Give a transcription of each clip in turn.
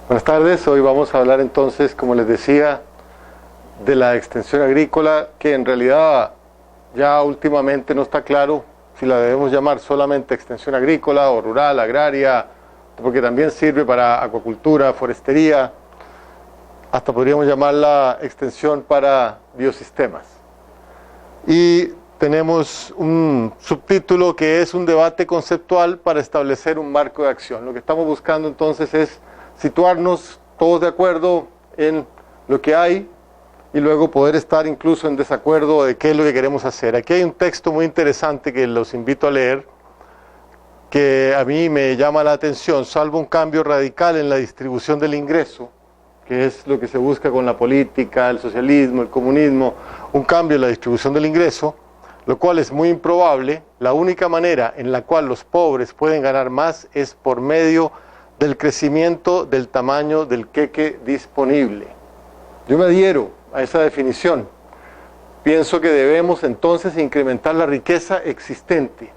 Buenas tardes, hoy vamos a hablar entonces, como les decía, de la extensión agrícola, que en realidad ya últimamente no está claro si la debemos llamar solamente extensión agrícola o rural, agraria, porque también sirve para acuacultura, forestería, hasta podríamos llamarla extensión para biosistemas. Y tenemos un subtítulo que es un debate conceptual para establecer un marco de acción. Lo que estamos buscando entonces es situarnos todos de acuerdo en lo que hay y luego poder estar incluso en desacuerdo de qué es lo que queremos hacer. Aquí hay un texto muy interesante que los invito a leer, que a mí me llama la atención, salvo un cambio radical en la distribución del ingreso, que es lo que se busca con la política, el socialismo, el comunismo, un cambio en la distribución del ingreso, lo cual es muy improbable. La única manera en la cual los pobres pueden ganar más es por medio del crecimiento del tamaño del queque disponible. Yo me adhiero a esa definición. Pienso que debemos entonces incrementar la riqueza existente.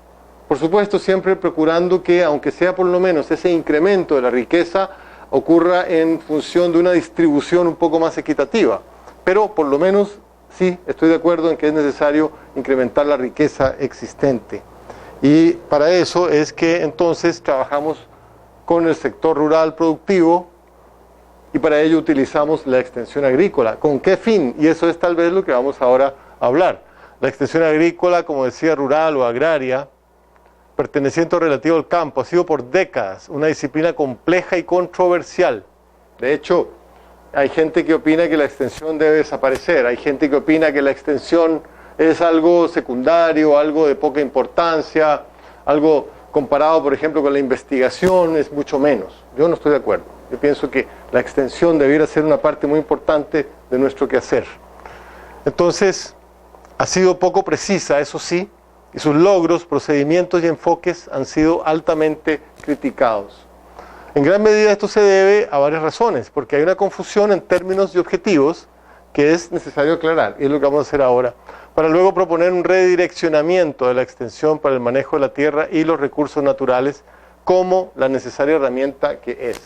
Por supuesto, siempre procurando que, aunque sea por lo menos ese incremento de la riqueza, ocurra en función de una distribución un poco más equitativa. Pero por lo menos sí, estoy de acuerdo en que es necesario incrementar la riqueza existente. Y para eso es que entonces trabajamos con el sector rural productivo y para ello utilizamos la extensión agrícola. ¿Con qué fin? Y eso es tal vez lo que vamos ahora a hablar. La extensión agrícola, como decía, rural o agraria, perteneciente o relativo al campo, ha sido por décadas una disciplina compleja y controversial. De hecho, hay gente que opina que la extensión debe desaparecer, hay gente que opina que la extensión es algo secundario, algo de poca importancia, algo comparado, por ejemplo, con la investigación, es mucho menos. Yo no estoy de acuerdo. Yo pienso que la extensión debiera ser una parte muy importante de nuestro quehacer. Entonces, ha sido poco precisa, eso sí, y sus logros, procedimientos y enfoques han sido altamente criticados. En gran medida esto se debe a varias razones, porque hay una confusión en términos y objetivos que es necesario aclarar, y es lo que vamos a hacer ahora, para luego proponer un redireccionamiento de la extensión para el manejo de la tierra y los recursos naturales como la necesaria herramienta que es.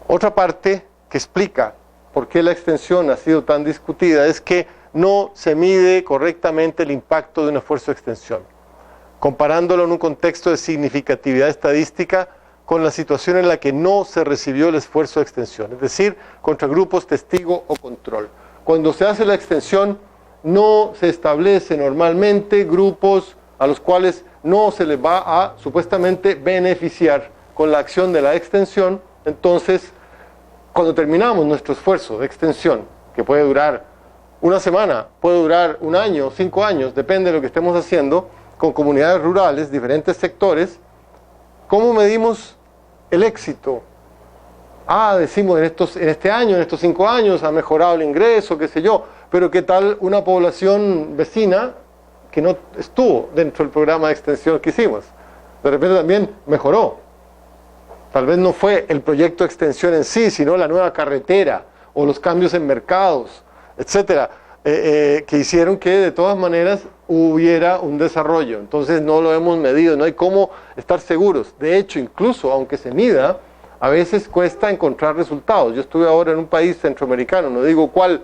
Otra parte que explica por qué la extensión ha sido tan discutida es que no se mide correctamente el impacto de un esfuerzo de extensión, comparándolo en un contexto de significatividad estadística con la situación en la que no se recibió el esfuerzo de extensión, es decir, contra grupos testigo o control. Cuando se hace la extensión, no se establece normalmente grupos a los cuales no se les va a supuestamente beneficiar con la acción de la extensión. Entonces, cuando terminamos nuestro esfuerzo de extensión, que puede durar una semana, puede durar un año, 5 años, depende de lo que estemos haciendo, con comunidades rurales, diferentes sectores, ¿cómo medimos el éxito? Decimos en este año, en estos 5 años ha mejorado el ingreso, qué sé yo, pero ¿qué tal una población vecina que no estuvo dentro del programa de extensión que hicimos? De repente también mejoró. Tal vez no fue el proyecto de extensión en sí, sino la nueva carretera o los cambios en mercados, etcétera, que hicieron que de todas maneras hubiera un desarrollo. Entonces no lo hemos medido, no hay cómo estar seguros. De hecho, incluso aunque se mida, a veces cuesta encontrar resultados. Yo estuve ahora en un país centroamericano, no digo cuál,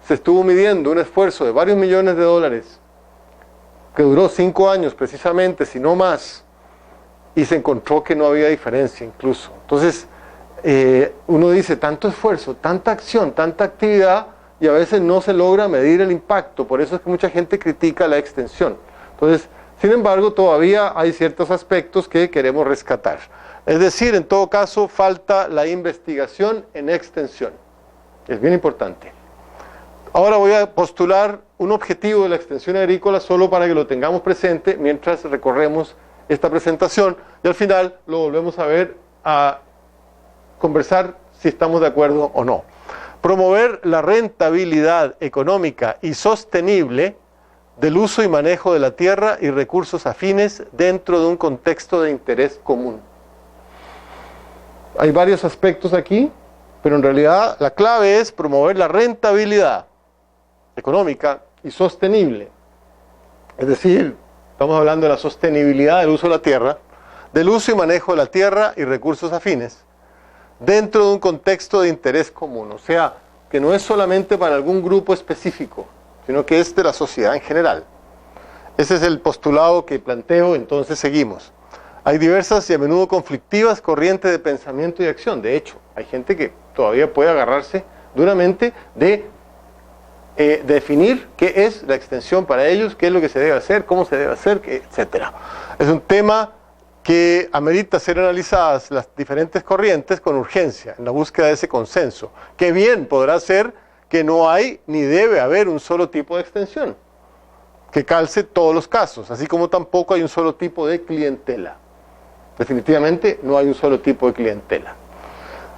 se estuvo midiendo un esfuerzo de varios millones de dólares que duró 5 años precisamente, si no más, y se encontró que no había diferencia incluso. Entonces, uno dice, tanto esfuerzo, tanta acción, tanta actividad, y a veces no se logra medir el impacto. Por eso es que mucha gente critica la extensión. Entonces, sin embargo, todavía hay ciertos aspectos que queremos rescatar. Es decir, en todo caso, falta la investigación en extensión. Es bien importante. Ahora voy a postular un objetivo de la extensión agrícola solo para que lo tengamos presente mientras recorremos esta presentación, y al final lo volvemos a ver, a conversar si estamos de acuerdo o no. Promover la rentabilidad económica y sostenible del uso y manejo de la tierra y recursos afines dentro de un contexto de interés común. Hay varios aspectos aquí, pero en realidad la clave es promover la rentabilidad económica y sostenible. Es decir, estamos hablando de la sostenibilidad del uso de la tierra, del uso y manejo de la tierra y recursos afines, dentro de un contexto de interés común, o sea, que no es solamente para algún grupo específico, sino que es de la sociedad en general. Ese es el postulado que planteo, entonces seguimos. Hay diversas y a menudo conflictivas corrientes de pensamiento y acción. De hecho, hay gente que todavía puede agarrarse duramente de definir qué es la extensión para ellos, qué es lo que se debe hacer, cómo se debe hacer, etc. Es un tema que amerita ser analizadas las diferentes corrientes con urgencia, en la búsqueda de ese consenso, que bien podrá ser que no hay ni debe haber un solo tipo de extensión, que calce todos los casos, así como tampoco hay un solo tipo de clientela. Definitivamente no hay un solo tipo de clientela.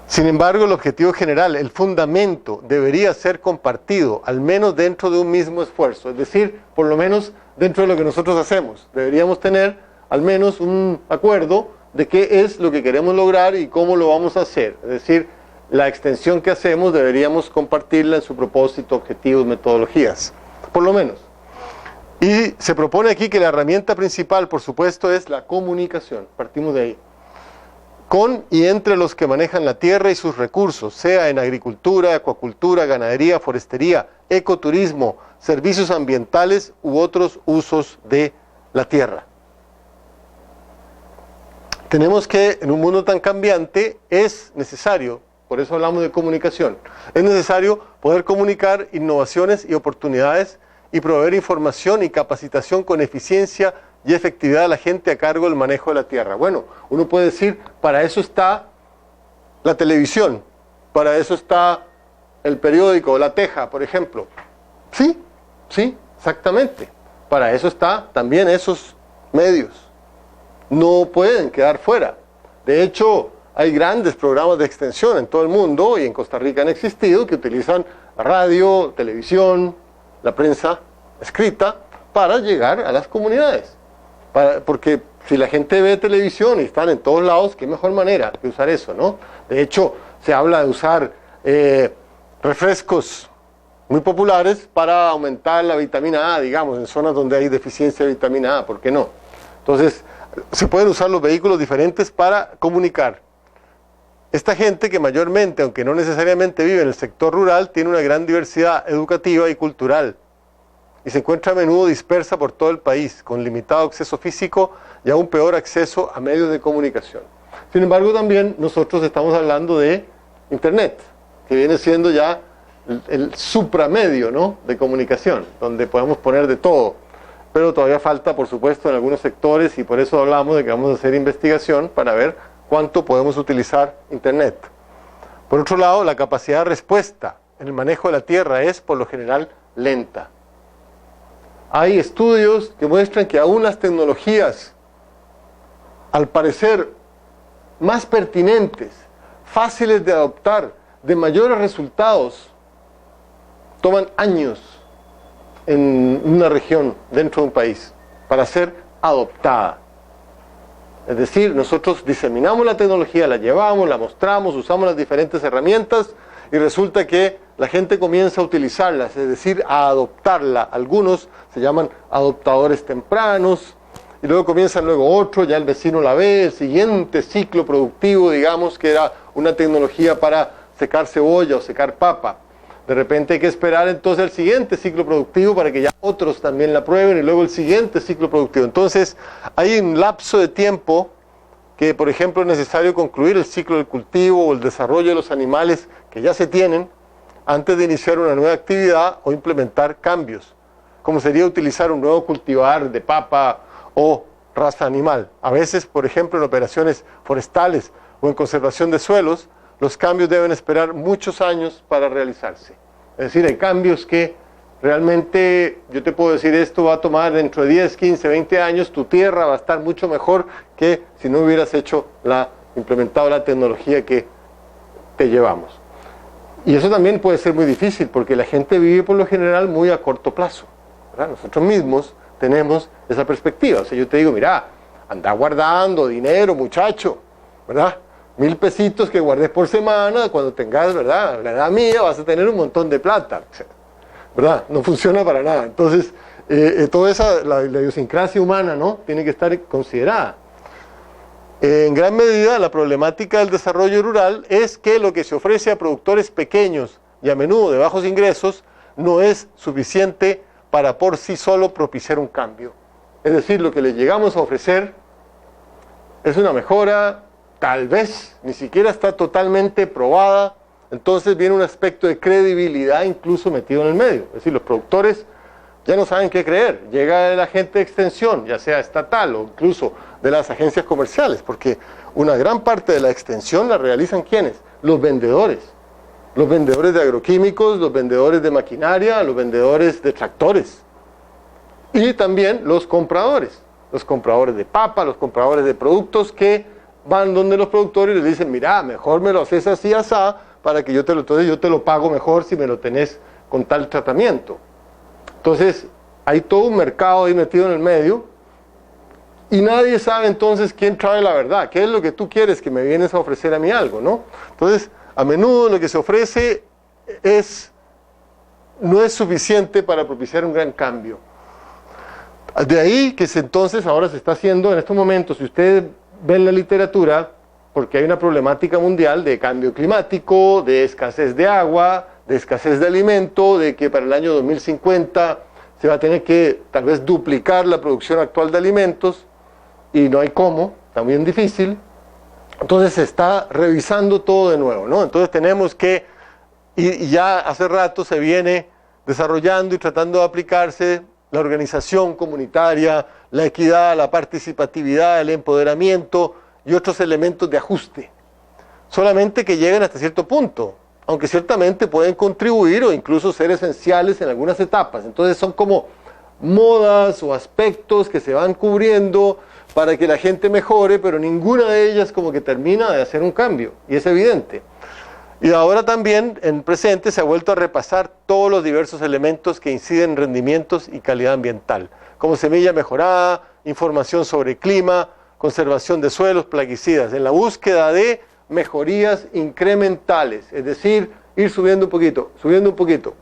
Sin embargo, el objetivo general, el fundamento, debería ser compartido, al menos dentro de un mismo esfuerzo, es decir, por lo menos dentro de lo que nosotros hacemos. Deberíamos tener al menos un acuerdo de qué es lo que queremos lograr y cómo lo vamos a hacer. Es decir, la extensión que hacemos deberíamos compartirla en su propósito, objetivos, metodologías, por lo menos. Y se propone aquí que la herramienta principal, por supuesto, es la comunicación. Partimos de ahí. Con y entre los que manejan la tierra y sus recursos, sea en agricultura, acuacultura, ganadería, forestería, ecoturismo, servicios ambientales u otros usos de la tierra. Tenemos que, en un mundo tan cambiante, es necesario, por eso hablamos de comunicación, es necesario poder comunicar innovaciones y oportunidades y proveer información y capacitación con eficiencia y efectividad a la gente a cargo del manejo de la tierra. Bueno, uno puede decir, para eso está la televisión, para eso está el periódico, La Teja, por ejemplo. Sí, exactamente. Para eso está también esos medios. No pueden quedar fuera. De hecho, hay grandes programas de extensión en todo el mundo y en Costa Rica han existido que utilizan radio, televisión, la prensa escrita para llegar a las comunidades. Porque si la gente ve televisión y están en todos lados, qué mejor manera que usar eso, ¿no? De hecho, se habla de usar refrescos muy populares para aumentar la vitamina A, digamos, en zonas donde hay deficiencia de vitamina A, ¿por qué no? Entonces, se pueden usar los vehículos diferentes para comunicar. Esta gente que mayormente, aunque no necesariamente vive en el sector rural, tiene una gran diversidad educativa y cultural y se encuentra a menudo dispersa por todo el país, con limitado acceso físico y aún peor acceso a medios de comunicación. Sin embargo, también nosotros estamos hablando de Internet, que viene siendo ya el supramedio, ¿no?, de comunicación, donde podemos poner de todo. Pero todavía falta, por supuesto, en algunos sectores, y por eso hablamos de que vamos a hacer investigación para ver cuánto podemos utilizar Internet. Por otro lado, la capacidad de respuesta en el manejo de la tierra es, por lo general, lenta. Hay estudios que muestran que aún las tecnologías, al parecer más pertinentes, fáciles de adoptar, de mayores resultados, toman años en una región, dentro de un país, para ser adoptada. Es decir, nosotros diseminamos la tecnología, la llevamos, la mostramos, usamos las diferentes herramientas y resulta que la gente comienza a utilizarlas, es decir, a adoptarla. Algunos se llaman adoptadores tempranos y luego comienzan otro, ya el vecino la ve, el siguiente ciclo productivo, digamos, que era una tecnología para secar cebolla o secar papa. De repente hay que esperar entonces el siguiente ciclo productivo para que ya otros también la prueben y luego el siguiente ciclo productivo. Entonces hay un lapso de tiempo que, por ejemplo, es necesario concluir el ciclo del cultivo o el desarrollo de los animales que ya se tienen antes de iniciar una nueva actividad o implementar cambios, como sería utilizar un nuevo cultivar de papa o raza animal. A veces, por ejemplo, en operaciones forestales o en conservación de suelos, los cambios deben esperar muchos años para realizarse. Es decir, hay cambios que realmente, yo te puedo decir, esto va a tomar dentro de 10, 15, 20 años, tu tierra va a estar mucho mejor que si no hubieras implementado la tecnología que te llevamos. Y eso también puede ser muy difícil, porque la gente vive por lo general muy a corto plazo, ¿verdad? Nosotros mismos tenemos esa perspectiva. O sea, yo te digo, mira, anda guardando dinero, muchacho, ¿verdad? 1,000 pesitos que guardes por semana, cuando tengas, ¿verdad?, la edad mía, vas a tener un montón de plata, ¿verdad? No funciona para nada. Entonces, toda esa, la idiosincrasia humana, ¿no?, tiene que estar considerada. En gran medida, la problemática del desarrollo rural es que lo que se ofrece a productores pequeños y a menudo de bajos ingresos no es suficiente para por sí solo propiciar un cambio. Es decir, lo que les llegamos a ofrecer es una mejora, tal vez, ni siquiera está totalmente probada, entonces viene un aspecto de credibilidad incluso metido en el medio. Es decir, los productores ya no saben qué creer. Llega el agente de extensión, ya sea estatal o incluso de las agencias comerciales, porque una gran parte de la extensión la realizan ¿quiénes? Los vendedores. Los vendedores de agroquímicos, los vendedores de maquinaria, los vendedores de tractores. Y también los compradores de papa, los compradores de productos que van donde los productores y les dicen, mira, mejor me lo haces así, asá, para que entonces yo te lo pago mejor si me lo tenés con tal tratamiento. Entonces, hay todo un mercado ahí metido en el medio y nadie sabe entonces quién trae la verdad, qué es lo que tú quieres que me vienes a ofrecer a mí algo, ¿no? Entonces, a menudo lo que se ofrece no es suficiente para propiciar un gran cambio. De ahí que entonces ahora se está haciendo en estos momentos, si ustedes ven la literatura, porque hay una problemática mundial de cambio climático, de escasez de agua, de escasez de alimento, de que para el año 2050 se va a tener que tal vez duplicar la producción actual de alimentos, y no hay cómo, está muy difícil. Entonces se está revisando todo de nuevo, ¿no? Entonces tenemos que, y ya hace rato se viene desarrollando y tratando de aplicarse la organización comunitaria, la equidad, la participatividad, el empoderamiento y otros elementos de ajuste. Solamente que lleguen hasta cierto punto, aunque ciertamente pueden contribuir o incluso ser esenciales en algunas etapas. Entonces son como modas o aspectos que se van cubriendo para que la gente mejore, pero ninguna de ellas como que termina de hacer un cambio, y es evidente. Y ahora también, en presente, se ha vuelto a repasar todos los diversos elementos que inciden en rendimientos y calidad ambiental, como semilla mejorada, información sobre clima, conservación de suelos, plaguicidas, en la búsqueda de mejorías incrementales, es decir, ir subiendo un poquito,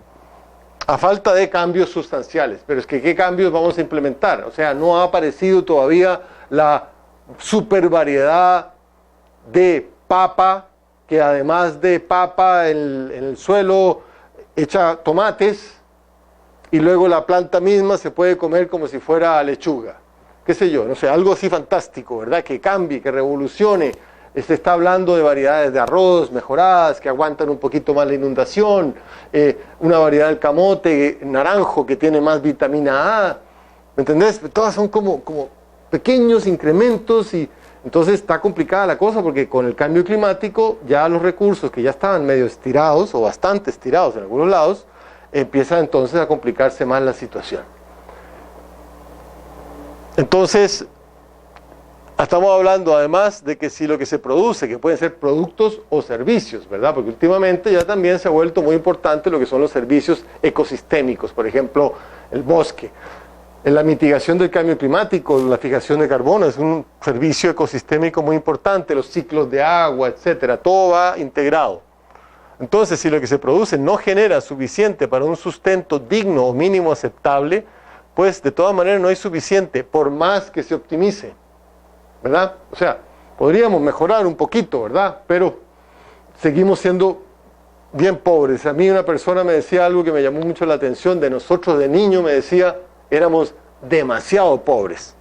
a falta de cambios sustanciales. Pero es que, ¿qué cambios vamos a implementar? O sea, no ha aparecido todavía la super variedad de papa, que además de papa en el suelo echa tomates, y luego la planta misma se puede comer como si fuera lechuga. Qué sé yo, no sé, algo así fantástico, ¿verdad? Que cambie, que revolucione. Se está hablando de variedades de arroz mejoradas, que aguantan un poquito más la inundación, una variedad del camote naranjo que tiene más vitamina A, ¿me entendés? Todas son como pequeños incrementos, y entonces está complicada la cosa, porque con el cambio climático ya los recursos que ya estaban medio estirados o bastante estirados en algunos lados, empieza entonces a complicarse más la situación. Entonces, estamos hablando además de que si lo que se produce, que pueden ser productos o servicios, ¿verdad? Porque últimamente ya también se ha vuelto muy importante lo que son los servicios ecosistémicos, por ejemplo, el bosque. En la mitigación del cambio climático, la fijación de carbono es un servicio ecosistémico muy importante, los ciclos de agua, etcétera, todo va integrado. Entonces, si lo que se produce no genera suficiente para un sustento digno o mínimo aceptable, pues de todas maneras no hay suficiente, por más que se optimice, ¿verdad? O sea, podríamos mejorar un poquito, ¿verdad? Pero seguimos siendo bien pobres. A mí una persona me decía algo que me llamó mucho la atención, de nosotros de niño, me decía, éramos demasiado pobres.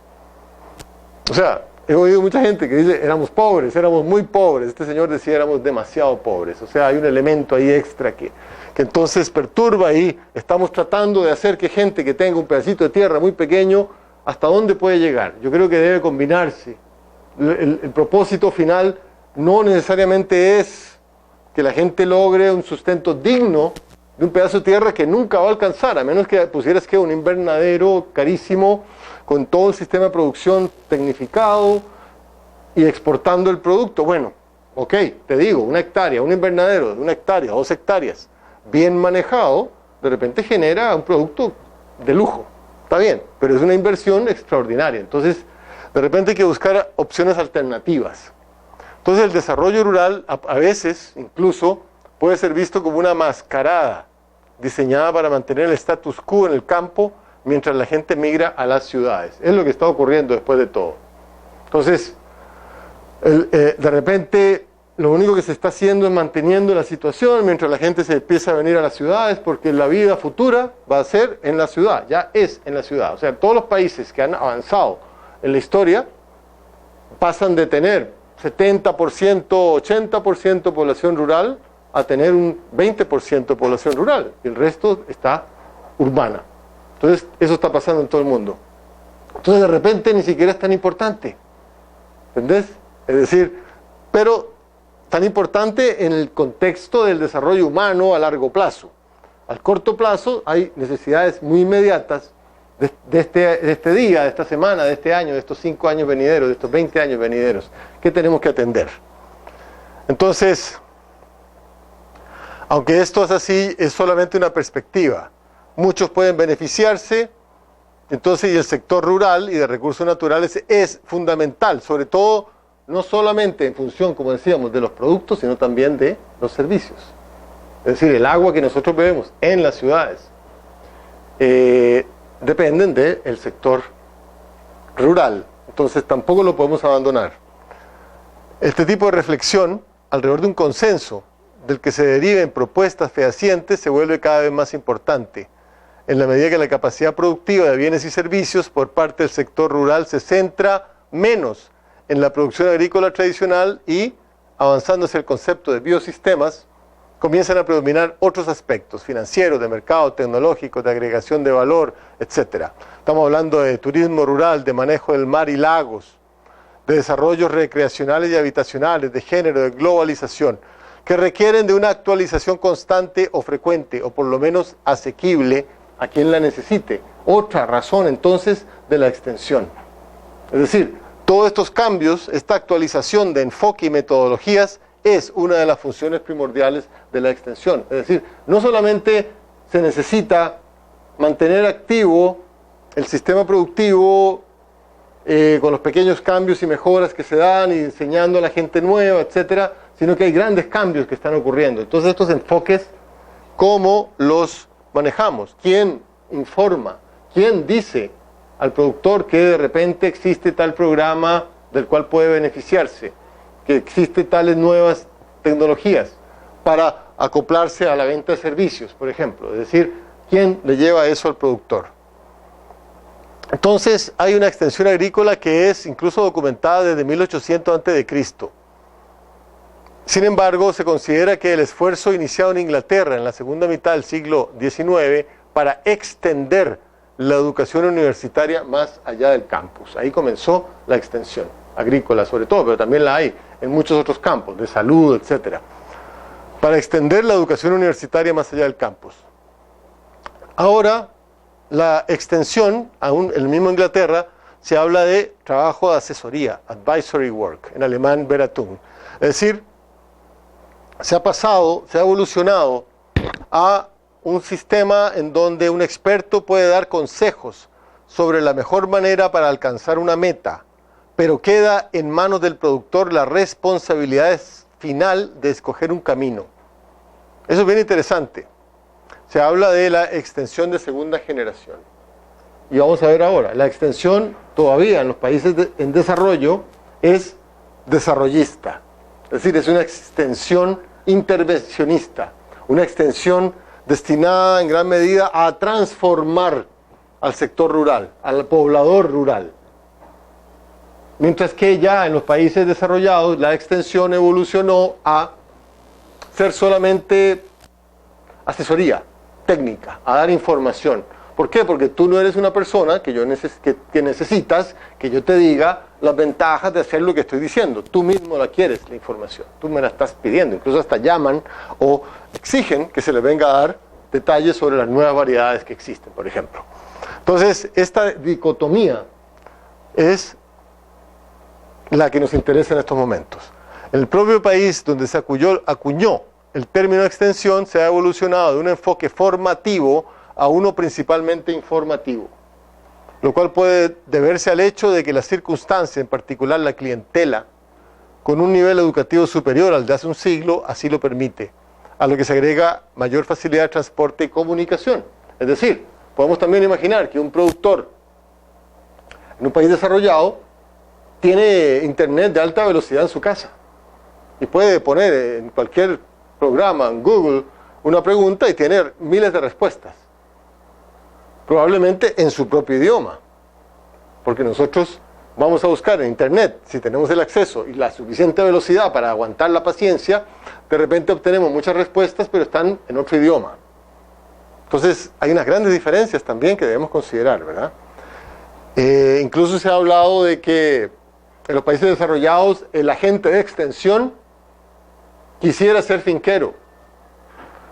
O sea, he oído mucha gente que dice, éramos pobres, éramos muy pobres. Este señor decía, éramos demasiado pobres. O sea, hay un elemento ahí extra que entonces perturba, y estamos tratando de hacer que gente que tenga un pedacito de tierra muy pequeño, ¿hasta dónde puede llegar? Yo creo que debe combinarse. El propósito final no necesariamente es que la gente logre un sustento digno de un pedazo de tierra que nunca va a alcanzar, a menos que pusieras que un invernadero carísimo, con todo el sistema de producción tecnificado y exportando el producto. Bueno, ok, te digo, una hectárea, un invernadero de 1 hectárea, 2 hectáreas, bien manejado, de repente genera un producto de lujo. Está bien, pero es una inversión extraordinaria. Entonces, de repente hay que buscar opciones alternativas. Entonces, el desarrollo rural a veces incluso puede ser visto como una mascarada diseñada para mantener el status quo en el campo mientras la gente migra a las ciudades. Es lo que está ocurriendo después de todo. Entonces, De repente, lo único que se está haciendo es manteniendo la situación mientras la gente se empieza a venir a las ciudades, porque la vida futura va a ser en la ciudad, ya es en la ciudad. O sea, todos los países que han avanzado en la historia pasan de tener 70%, 80% población rural a tener un 20% población rural. Y el resto está urbana. Entonces, eso está pasando en todo el mundo. Entonces, de repente, ni siquiera es tan importante. ¿Entendés? Es decir, pero tan importante en el contexto del desarrollo humano a largo plazo. Al corto plazo hay necesidades muy inmediatas de este día, de esta semana, de este año, de estos 5 años venideros, de estos 20 años venideros, que tenemos que atender. Entonces, aunque esto es así, es solamente una perspectiva. Muchos pueden beneficiarse, entonces, y el sector rural y de recursos naturales es fundamental, sobre todo, no solamente en función, como decíamos, de los productos, sino también de los servicios. Es decir, el agua que nosotros bebemos en las ciudades dependen del sector rural. Entonces, tampoco lo podemos abandonar. Este tipo de reflexión, alrededor de un consenso, del que se deriven propuestas fehacientes, se vuelve cada vez más importante, en la medida que la capacidad productiva de bienes y servicios por parte del sector rural se centra menos en la producción agrícola tradicional y, avanzando hacia el concepto de biosistemas, comienzan a predominar otros aspectos financieros, de mercado, tecnológicos, de agregación de valor, etc. Estamos hablando de turismo rural, de manejo del mar y lagos, de desarrollos recreacionales y habitacionales, de género, de globalización, que requieren de una actualización constante o frecuente, o por lo menos asequible a quien la necesite. Otra razón entonces de la extensión. Es decir, todos estos cambios, esta actualización de enfoque y metodologías es una de las funciones primordiales de la extensión. Es decir, no solamente se necesita mantener activo el sistema productivo con los pequeños cambios y mejoras que se dan y enseñando a la gente nueva, etcétera, sino que hay grandes cambios que están ocurriendo. Entonces estos enfoques, ¿cómo los manejamos? ¿Quién informa? ¿Quién dice al productor que de repente existe tal programa del cual puede beneficiarse? Que existe tales nuevas tecnologías para acoplarse a la venta de servicios, por ejemplo. Es decir, ¿quién le lleva eso al productor? Entonces, hay una extensión agrícola que es incluso documentada desde 1800 a.C. Sin embargo, se considera que el esfuerzo iniciado en Inglaterra en la segunda mitad del siglo XIX para extender la educación universitaria más allá del campus. Ahí comenzó la extensión agrícola sobre todo, pero también la hay en muchos otros campos, de salud, etc. Para extender la educación universitaria más allá del campus. Ahora, la extensión, aún en el mismo Inglaterra, se habla de trabajo de asesoría, advisory work, en alemán Beratung. Es decir, se ha evolucionado a un sistema en donde un experto puede dar consejos sobre la mejor manera para alcanzar una meta, pero queda en manos del productor la responsabilidad final de escoger un camino. Eso es bien interesante. Se habla de la extensión de segunda generación. Y vamos a ver ahora, la extensión todavía en los países en desarrollo es desarrollista. Es decir, es una extensión intervencionista, una extensión destinada en gran medida a transformar al sector rural, al poblador rural. Mientras que ya en los países desarrollados la extensión evolucionó a ser solamente asesoría técnica, a dar información. ¿Por qué? Porque tú no eres una persona que necesitas que yo te diga las ventajas de hacer lo que estoy diciendo. Tú mismo la quieres, la información. Tú me la estás pidiendo. Incluso hasta llaman o exigen que se les venga a dar detalles sobre las nuevas variedades que existen, por ejemplo. Entonces, esta dicotomía es la que nos interesa en estos momentos. En el propio país donde se acuñó el término extensión, se ha evolucionado de un enfoque formativo a uno principalmente informativo, lo cual puede deberse al hecho de que la circunstancia, en particular la clientela, con un nivel educativo superior al de hace un siglo, así lo permite, a lo que se agrega mayor facilidad de transporte y comunicación. Es decir, podemos también imaginar que un productor en un país desarrollado tiene internet de alta velocidad en su casa y puede poner en cualquier programa, en Google, una pregunta y tiene miles de respuestas. Probablemente en su propio idioma, porque nosotros vamos a buscar en internet, si tenemos el acceso y la suficiente velocidad para aguantar la paciencia, de repente obtenemos muchas respuestas, pero están en otro idioma. Entonces hay unas grandes diferencias también que debemos considerar, ¿verdad? Incluso se ha hablado de que en los países desarrollados el agente de extensión quisiera ser finquero,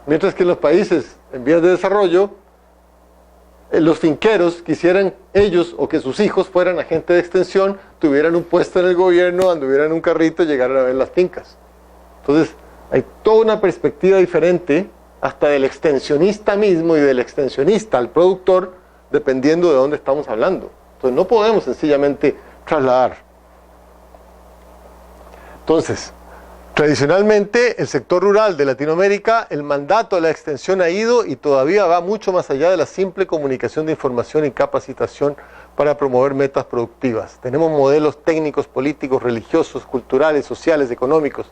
mientras que en los países en vías de desarrollo los finqueros quisieran ellos o que sus hijos fueran agentes de extensión, tuvieran un puesto en el gobierno, anduvieran en un carrito y llegaran a ver las fincas. Entonces hay toda una perspectiva diferente hasta del extensionista mismo y del extensionista al productor, dependiendo de dónde estamos hablando. Entonces no podemos sencillamente trasladar. Entonces, tradicionalmente, el sector rural de Latinoamérica, el mandato de la extensión ha ido y todavía va mucho más allá de la simple comunicación de información y capacitación para promover metas productivas. Tenemos modelos técnicos, políticos, religiosos, culturales, sociales, económicos,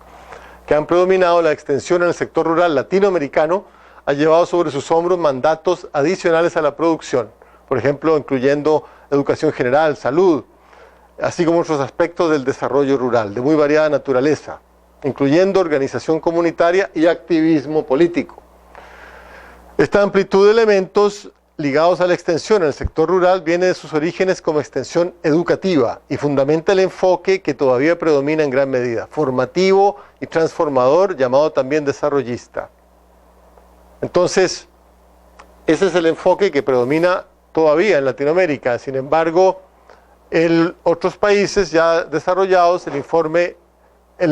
que han predominado. La extensión en el sector rural latinoamericano ha llevado sobre sus hombros mandatos adicionales a la producción, por ejemplo, incluyendo educación general, salud, así como otros aspectos del desarrollo rural, de muy variada naturaleza, incluyendo organización comunitaria y activismo político. Esta amplitud de elementos ligados a la extensión en el sector rural viene de sus orígenes como extensión educativa y fundamenta el enfoque que todavía predomina en gran medida, formativo y transformador, llamado también desarrollista. Entonces, ese es el enfoque que predomina todavía en Latinoamérica. Sin embargo, en otros países ya desarrollados, el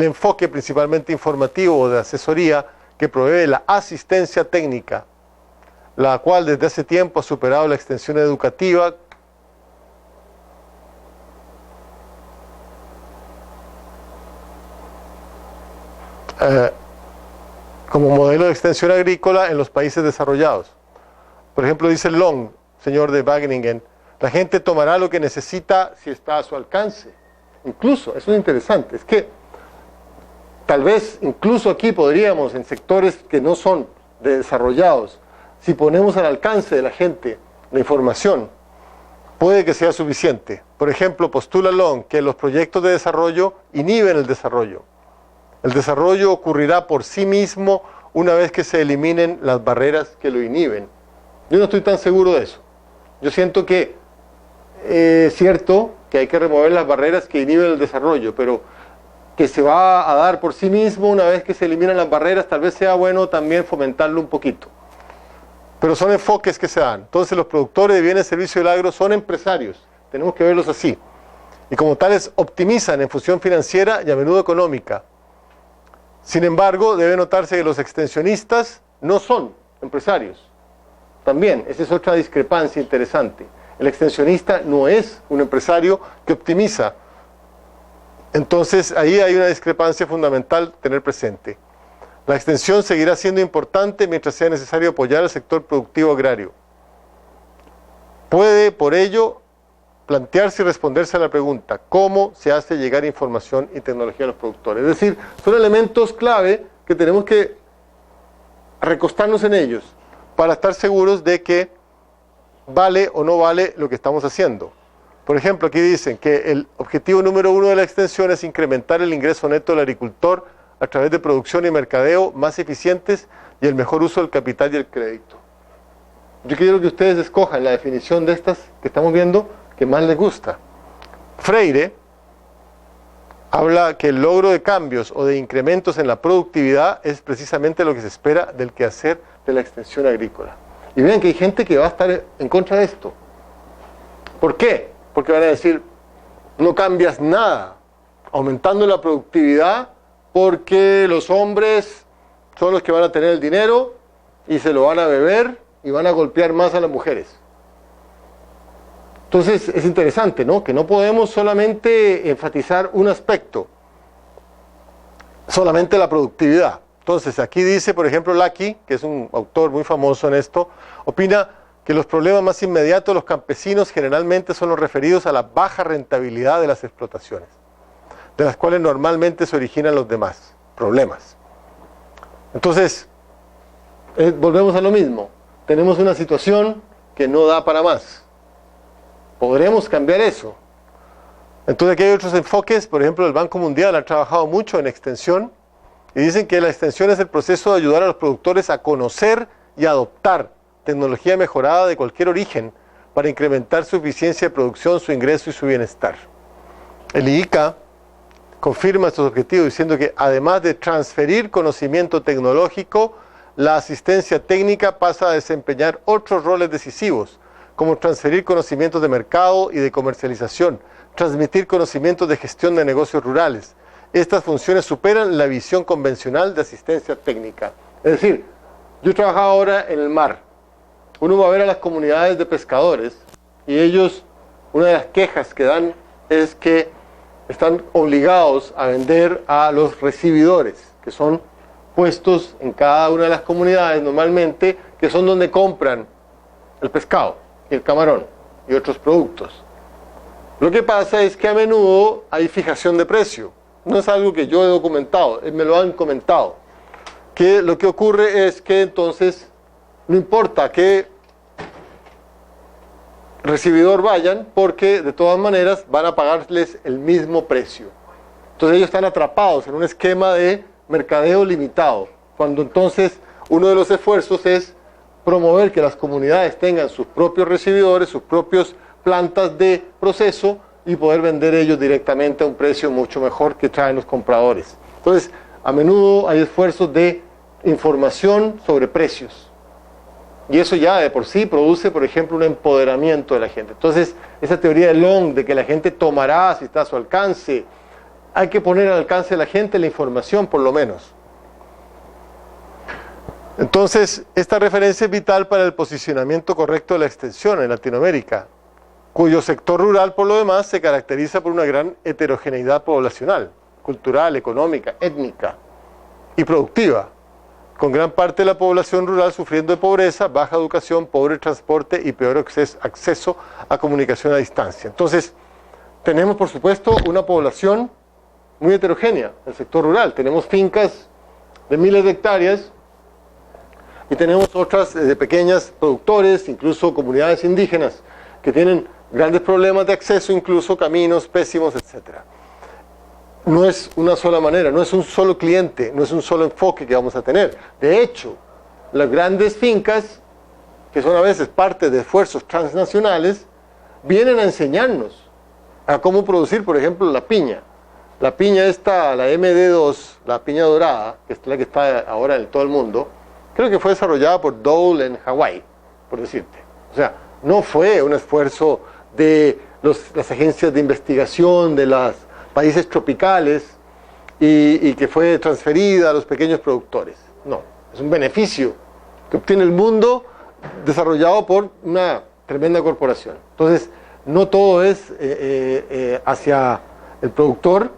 enfoque principalmente informativo o de asesoría que provee la asistencia técnica, la cual desde hace tiempo ha superado la extensión educativa como modelo de extensión agrícola en los países desarrollados. Por ejemplo, dice Long, señor de Wageningen, la gente tomará lo que necesita si está a su alcance. Incluso, eso es interesante, es que tal vez incluso aquí podríamos, en sectores que no son desarrollados, si ponemos al alcance de la gente la información, puede que sea suficiente. Por ejemplo, postula Long que los proyectos de desarrollo inhiben el desarrollo. El desarrollo ocurrirá por sí mismo una vez que se eliminen las barreras que lo inhiben. Yo no estoy tan seguro de eso. Yo siento que es cierto que hay que remover las barreras que inhiben el desarrollo, pero que se va a dar por sí mismo una vez que se eliminan las barreras, tal vez sea bueno también fomentarlo un poquito. Pero son enfoques que se dan. Entonces los productores de bienes y servicios del agro son empresarios. Tenemos que verlos así. Y como tales optimizan en función financiera y a menudo económica. Sin embargo, debe notarse que los extensionistas no son empresarios. También, esa es otra discrepancia interesante. El extensionista no es un empresario que optimiza. Entonces, ahí hay una discrepancia fundamental tener presente. La extensión seguirá siendo importante mientras sea necesario apoyar al sector productivo agrario. Puede, por ello, plantearse y responderse a la pregunta, ¿cómo se hace llegar información y tecnología a los productores? Es decir, son elementos clave que tenemos que recostarnos en ellos para estar seguros de que vale o no vale lo que estamos haciendo. Por ejemplo, aquí dicen que el objetivo número 1 de la extensión es incrementar el ingreso neto del agricultor a través de producción y mercadeo más eficientes y el mejor uso del capital y el crédito. Yo quiero que ustedes escojan la definición de estas que estamos viendo que más les gusta. Freire habla que el logro de cambios o de incrementos en la productividad es precisamente lo que se espera del quehacer de la extensión agrícola. Y vean que hay gente que va a estar en contra de esto. ¿Por qué? Porque van a decir, no cambias nada, aumentando la productividad porque los hombres son los que van a tener el dinero y se lo van a beber y van a golpear más a las mujeres. Entonces es interesante, ¿no? Que no podemos solamente enfatizar un aspecto, solamente la productividad. Entonces aquí dice, por ejemplo, Lackey, que es un autor muy famoso en esto, opina que los problemas más inmediatos de los campesinos generalmente son los referidos a la baja rentabilidad de las explotaciones. de las cuales normalmente se originan los demás problemas. Entonces, volvemos a lo mismo. Tenemos una situación que no da para más. ¿Podremos cambiar eso? Entonces aquí hay otros enfoques. Por ejemplo, el Banco Mundial ha trabajado mucho en extensión y dicen que la extensión es el proceso de ayudar a los productores a conocer y adoptar tecnología mejorada de cualquier origen para incrementar su eficiencia de producción, su ingreso y su bienestar. El IICA confirma estos objetivos diciendo que además de transferir conocimiento tecnológico, la asistencia técnica pasa a desempeñar otros roles decisivos, como transferir conocimientos de mercado y de comercialización, transmitir conocimientos de gestión de negocios rurales. Estas funciones superan la visión convencional de asistencia técnica. Es decir, yo trabajo ahora en el mar. Uno va a ver a las comunidades de pescadores y ellos, una de las quejas que dan es que están obligados a vender a los recibidores, que son puestos en cada una de las comunidades normalmente, que son donde compran el pescado y el camarón y otros productos. Lo que pasa es que a menudo hay fijación de precio. No es algo que yo he documentado, me lo han comentado. Que lo que ocurre es que entonces no importa qué recibidor vayan, porque de todas maneras van a pagarles el mismo precio. Entonces ellos están atrapados en un esquema de mercadeo limitado, cuando entonces uno de los esfuerzos es promover que las comunidades tengan sus propios recibidores, sus propias plantas de proceso y poder vender ellos directamente a un precio mucho mejor que traen los compradores. Entonces, a menudo hay esfuerzos de información sobre precios. Y eso ya de por sí produce, por ejemplo, un empoderamiento de la gente. Entonces, esa teoría de Long, de que la gente tomará si está a su alcance, hay que poner al alcance de la gente la información, por lo menos. Entonces, esta referencia es vital para el posicionamiento correcto de la extensión en Latinoamérica, cuyo sector rural, por lo demás, se caracteriza por una gran heterogeneidad poblacional, cultural, económica, étnica y productiva, con gran parte de la población rural sufriendo de pobreza, baja educación, pobre transporte y peor acceso a comunicación a distancia. Entonces, tenemos por supuesto una población muy heterogénea en el sector rural. Tenemos fincas de miles de hectáreas y tenemos otras de pequeños productores, incluso comunidades indígenas que tienen grandes problemas de acceso, incluso caminos pésimos, etc. No es una sola manera, no es un solo cliente, no es un solo enfoque que vamos a tener. De hecho, las grandes fincas, que son a veces parte de esfuerzos transnacionales, vienen a enseñarnos a cómo producir, por ejemplo, la piña. La piña esta, la MD2, la piña dorada, que es la que está ahora en todo el mundo, creo que fue desarrollada por Dole en Hawái, por decirte. O sea, no fue un esfuerzo de las agencias de investigación de los países tropicales y que fue transferida a los pequeños productores. No, es un beneficio que obtiene el mundo desarrollado por una tremenda corporación. Entonces, no todo es hacia el productor,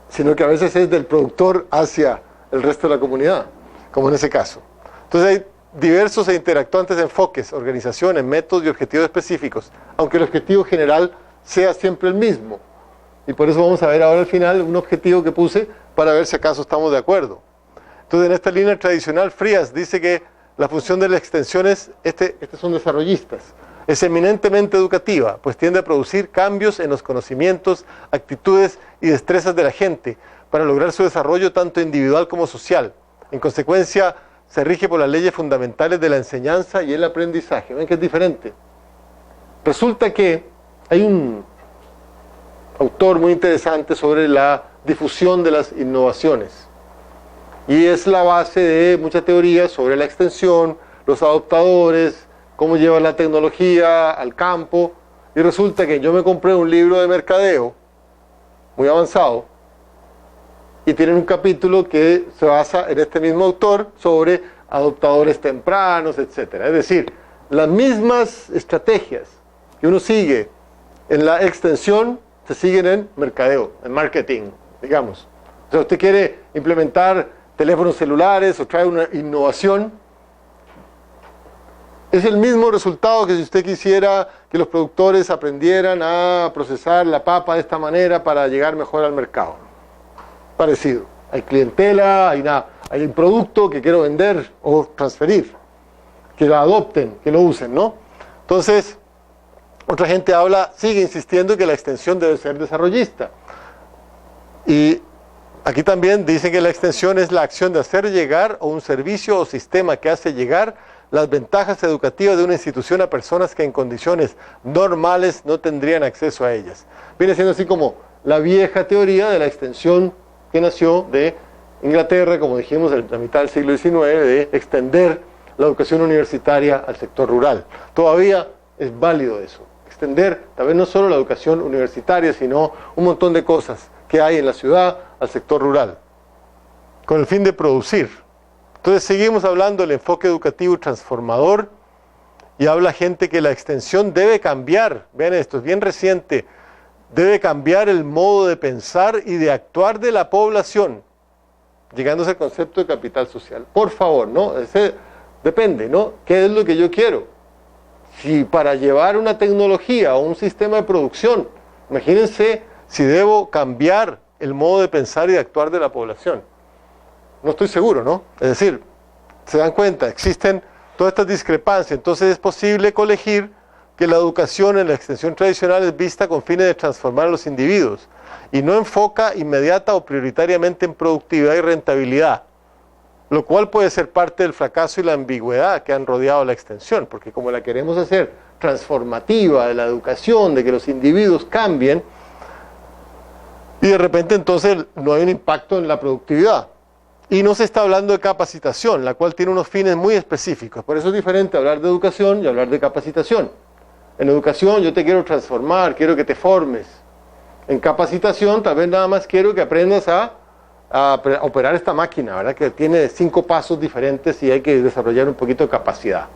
sino que a veces es del productor hacia el resto de la comunidad, como en ese caso. Entonces hay diversos e interactuantes enfoques, organizaciones, métodos y objetivos específicos, aunque el objetivo general sea siempre el mismo. Y por eso vamos a ver ahora al final un objetivo que puse para ver si acaso estamos de acuerdo. Entonces, en esta línea tradicional, Frías dice que la función de la extensión es, estos son desarrollistas, es eminentemente educativa, pues tiende a producir cambios en los conocimientos, actitudes y destrezas de la gente para lograr su desarrollo tanto individual como social. En consecuencia, se rige por las leyes fundamentales de la enseñanza y el aprendizaje. ¿Ven que es diferente? Resulta que hay un autor muy interesante sobre la difusión de las innovaciones. Y es la base de mucha teoría sobre la extensión, los adoptadores, cómo llevar la tecnología al campo. Y resulta que yo me compré un libro de mercadeo muy avanzado y tienen un capítulo que se basa en este mismo autor sobre adoptadores tempranos, etc. Es decir, las mismas estrategias que uno sigue en la extensión se siguen en mercadeo, en marketing, digamos. O sea, usted quiere implementar teléfonos celulares o trae una innovación, es el mismo resultado que si usted quisiera que los productores aprendieran a procesar la papa de esta manera para llegar mejor al mercado. parecido. Hay clientela, hay un producto que quiero vender o transferir, que lo adopten, que lo usen, ¿no? Entonces, otra gente sigue insistiendo que la extensión debe ser desarrollista. Y aquí también dicen que la extensión es la acción de hacer llegar o un servicio o sistema que hace llegar las ventajas educativas de una institución a personas que en condiciones normales no tendrían acceso a ellas. Viene siendo así como la vieja teoría de la extensión que nació de Inglaterra, como dijimos, en la mitad del siglo XIX, de extender la educación universitaria al sector rural. Todavía es válido eso, extender tal vez no solo la educación universitaria, sino un montón de cosas que hay en la ciudad al sector rural, con el fin de producir. Entonces seguimos hablando del enfoque educativo transformador, y habla gente que la extensión debe cambiar. Vean esto, es bien reciente. Debe cambiar el modo de pensar y de actuar de la población, llegándose al concepto de capital social. Por favor, ¿no? Depende, ¿no? ¿Qué es lo que yo quiero? Si para llevar una tecnología o un sistema de producción, imagínense si debo cambiar el modo de pensar y de actuar de la población. No estoy seguro, ¿no? Es decir, se dan cuenta, existen todas estas discrepancias. Entonces es posible colegir que la educación en la extensión tradicional es vista con fines de transformar a los individuos y no enfoca inmediata o prioritariamente en productividad y rentabilidad, lo cual puede ser parte del fracaso y la ambigüedad que han rodeado la extensión, porque como la queremos hacer transformativa de la educación, de que los individuos cambien, y de repente entonces no hay un impacto en la productividad. Y no se está hablando de capacitación, la cual tiene unos fines muy específicos. Por eso es diferente hablar de educación y hablar de capacitación. En educación yo te quiero transformar, quiero que te formes. En capacitación tal vez nada más quiero que aprendas a operar esta máquina, ¿verdad? Que tiene 5 pasos diferentes y hay que desarrollar un poquito de capacidad.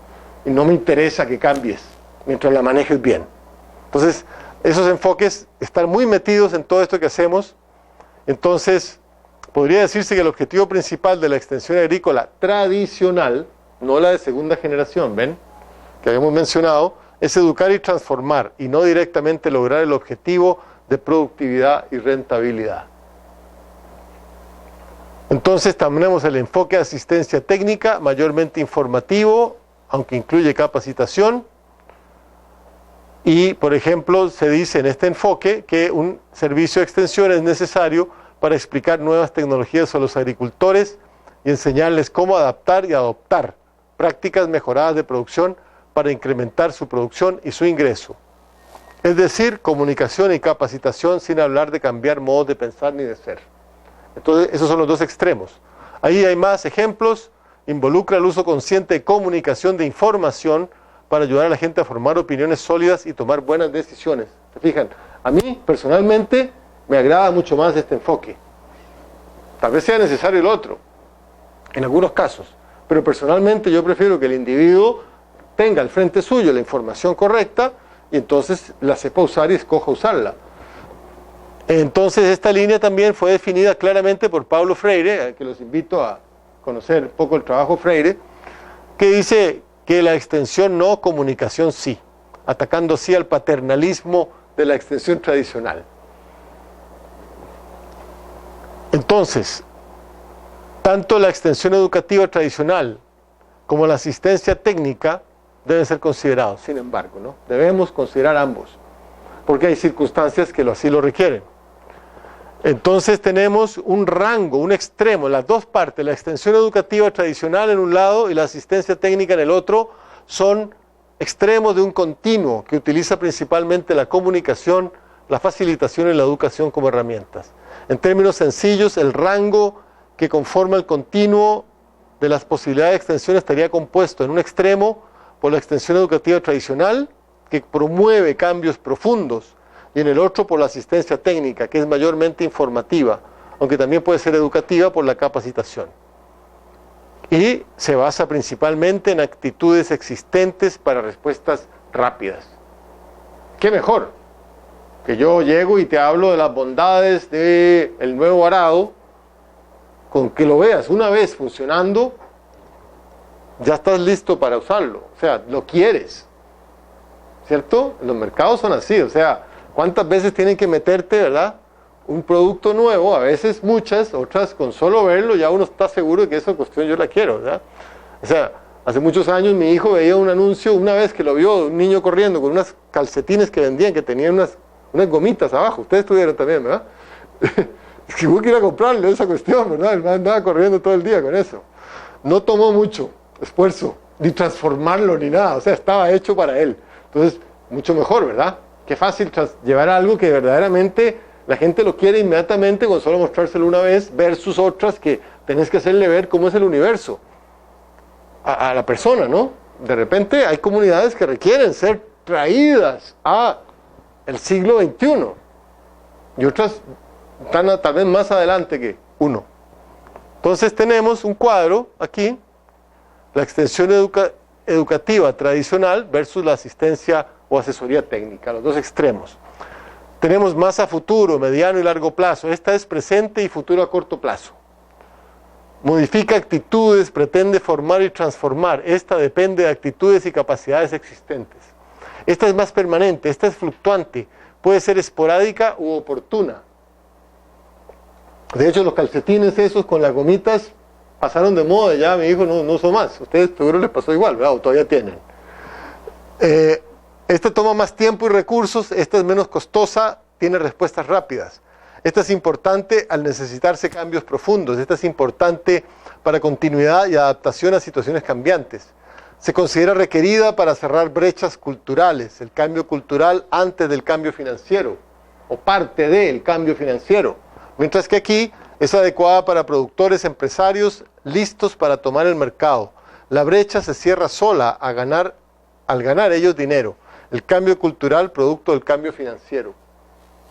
Y no me interesa que cambies mientras la manejes bien. Entonces, esos enfoques están muy metidos en todo esto que hacemos. Entonces, podría decirse que el objetivo principal de la extensión agrícola tradicional, no la de segunda generación, ¿ven? Que habíamos mencionado, es educar y transformar, y no directamente lograr el objetivo de productividad y rentabilidad. Entonces tenemos el enfoque de asistencia técnica, mayormente informativo, aunque incluye capacitación. Y, por ejemplo, se dice en este enfoque que un servicio de extensión es necesario para explicar nuevas tecnologías a los agricultores y enseñarles cómo adaptar y adoptar prácticas mejoradas de producción para incrementar su producción y su ingreso. Es decir, comunicación y capacitación sin hablar de cambiar modos de pensar ni de ser. Entonces, esos son los dos extremos. Ahí hay más ejemplos. Involucra el uso consciente de comunicación de información para ayudar a la gente a formar opiniones sólidas y tomar buenas decisiones. ¿Se fijan? A mí, personalmente, me agrada mucho más este enfoque. Tal vez sea necesario el otro, en algunos casos. Pero personalmente yo prefiero que el individuo tenga al frente suyo la información correcta y entonces la sepa usar y escoja usarla. Entonces esta línea también fue definida claramente por Paulo Freire, que los invito a conocer un poco el trabajo Freire, que dice que la extensión no, comunicación sí, atacando así al paternalismo de la extensión tradicional. Entonces, tanto la extensión educativa tradicional como la asistencia técnica deben ser considerados, sin embargo, ¿no? Debemos considerar ambos, porque hay circunstancias que así lo requieren. Entonces tenemos un rango, un extremo, las dos partes, la extensión educativa tradicional en un lado y la asistencia técnica en el otro, son extremos de un continuo que utiliza principalmente la comunicación, la facilitación y la educación como herramientas. En términos sencillos, el rango que conforma el continuo de las posibilidades de extensión estaría compuesto en un extremo por la extensión educativa tradicional, que promueve cambios profundos, y en el otro por la asistencia técnica, que es mayormente informativa, aunque también puede ser educativa por la capacitación. Y se basa principalmente en actitudes existentes para respuestas rápidas. ¿Qué mejor? Que yo llego y te hablo de las bondades del nuevo arado, con que lo veas una vez funcionando, ya estás listo para usarlo, o sea, lo quieres, ¿cierto? Los mercados son así, o sea, ¿cuántas veces tienen que meterte, verdad? un producto nuevo, a veces muchas, otras con solo verlo ya uno está seguro de que esa cuestión yo la quiero, ¿verdad? O sea, hace muchos años mi hijo veía un anuncio, una vez que lo vio, un niño corriendo con unas calcetines que vendían, que tenían unas gomitas abajo. Ustedes tuvieron también, ¿verdad? Es que hubo que ir a comprarle esa cuestión, ¿verdad? El man andaba corriendo todo el día con eso. No tomó mucho esfuerzo, ni transformarlo, ni nada. O sea, estaba hecho para él. Entonces, mucho mejor, ¿verdad? Qué fácil llevar algo que verdaderamente la gente lo quiere inmediatamente con solo mostrárselo una vez, versus otras que tenés que hacerle ver cómo es el universo a la persona, ¿no? De repente hay comunidades que requieren ser traídas a el siglo XXI y otras están tal vez más adelante que uno. Entonces tenemos un cuadro aquí, la extensión educativa tradicional versus la asistencia o asesoría técnica, los dos extremos. Tenemos más a futuro, mediano y largo plazo. Esta es presente y futuro a corto plazo. Modifica actitudes, pretende formar y transformar. Esta depende de actitudes y capacidades existentes. Esta es más permanente, esta es fluctuante, puede ser esporádica u oportuna. De hecho, los calcetines esos con las gomitas pasaron de moda, ya mi hijo no usó más. Ustedes seguro les pasó igual, ¿verdad? O todavía tienen. Esta toma más tiempo y recursos, esta es menos costosa, tiene respuestas rápidas. Esta es importante al necesitarse cambios profundos, esta es importante para continuidad y adaptación a situaciones cambiantes. Se considera requerida para cerrar brechas culturales, el cambio cultural antes del cambio financiero, o parte del cambio financiero. Mientras que aquí es adecuada para productores, empresarios listos para tomar el mercado. La brecha se cierra sola al ganar ellos dinero. El cambio cultural producto del cambio financiero.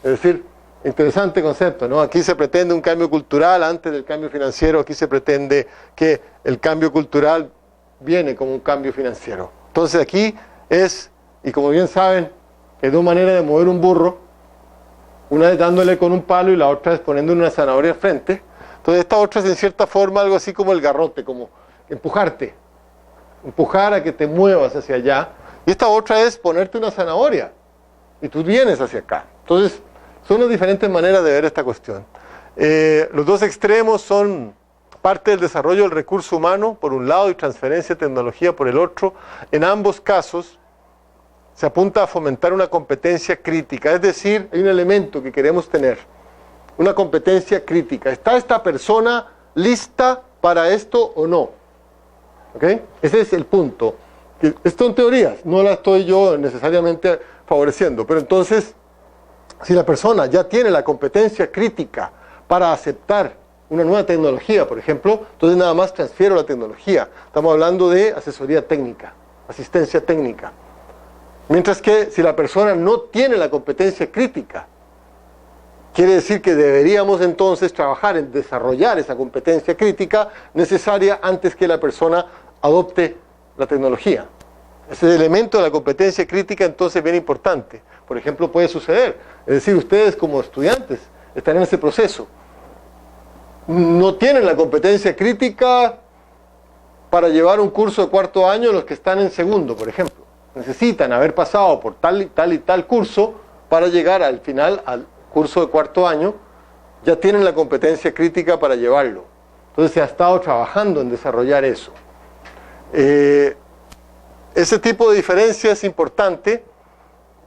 Es decir, interesante concepto, ¿no? Aquí se pretende un cambio cultural antes del cambio financiero, aquí se pretende que el cambio cultural viene como un cambio financiero. Entonces aquí es, y como bien saben, es dos maneras de mover un burro, una es dándole con un palo y la otra es poniéndole una zanahoria al frente. Entonces esta otra es en cierta forma algo así como el garrote, como empujarte, empujar a que te muevas hacia allá. Y esta otra es ponerte una zanahoria y tú vienes hacia acá. Entonces son las diferentes maneras de ver esta cuestión. Los dos extremos son parte del desarrollo del recurso humano por un lado y transferencia de tecnología por el otro. En ambos casos se apunta a fomentar una competencia crítica, es decir, hay un elemento que queremos tener, una competencia crítica. ¿Está esta persona lista para esto o no? ¿Ok? Ese es el punto. Esto en teorías, no la estoy yo necesariamente favoreciendo, pero entonces, si la persona ya tiene la competencia crítica para aceptar una nueva tecnología, por ejemplo, entonces nada más transfiero la tecnología. Estamos hablando de asesoría técnica, asistencia técnica. Mientras que si la persona no tiene la competencia crítica, quiere decir que deberíamos entonces trabajar en desarrollar esa competencia crítica necesaria antes que la persona adopte la tecnología. Ese elemento de la competencia crítica entonces es bien importante. Por ejemplo, puede suceder, es decir, ustedes como estudiantes están en ese proceso. No tienen la competencia crítica para llevar un curso de cuarto año los que están en segundo, por ejemplo. Necesitan haber pasado por tal y tal curso para llegar al final al curso de cuarto año. Ya tienen la competencia crítica para llevarlo. Entonces se ha estado trabajando en desarrollar eso. Ese tipo de diferencia es importante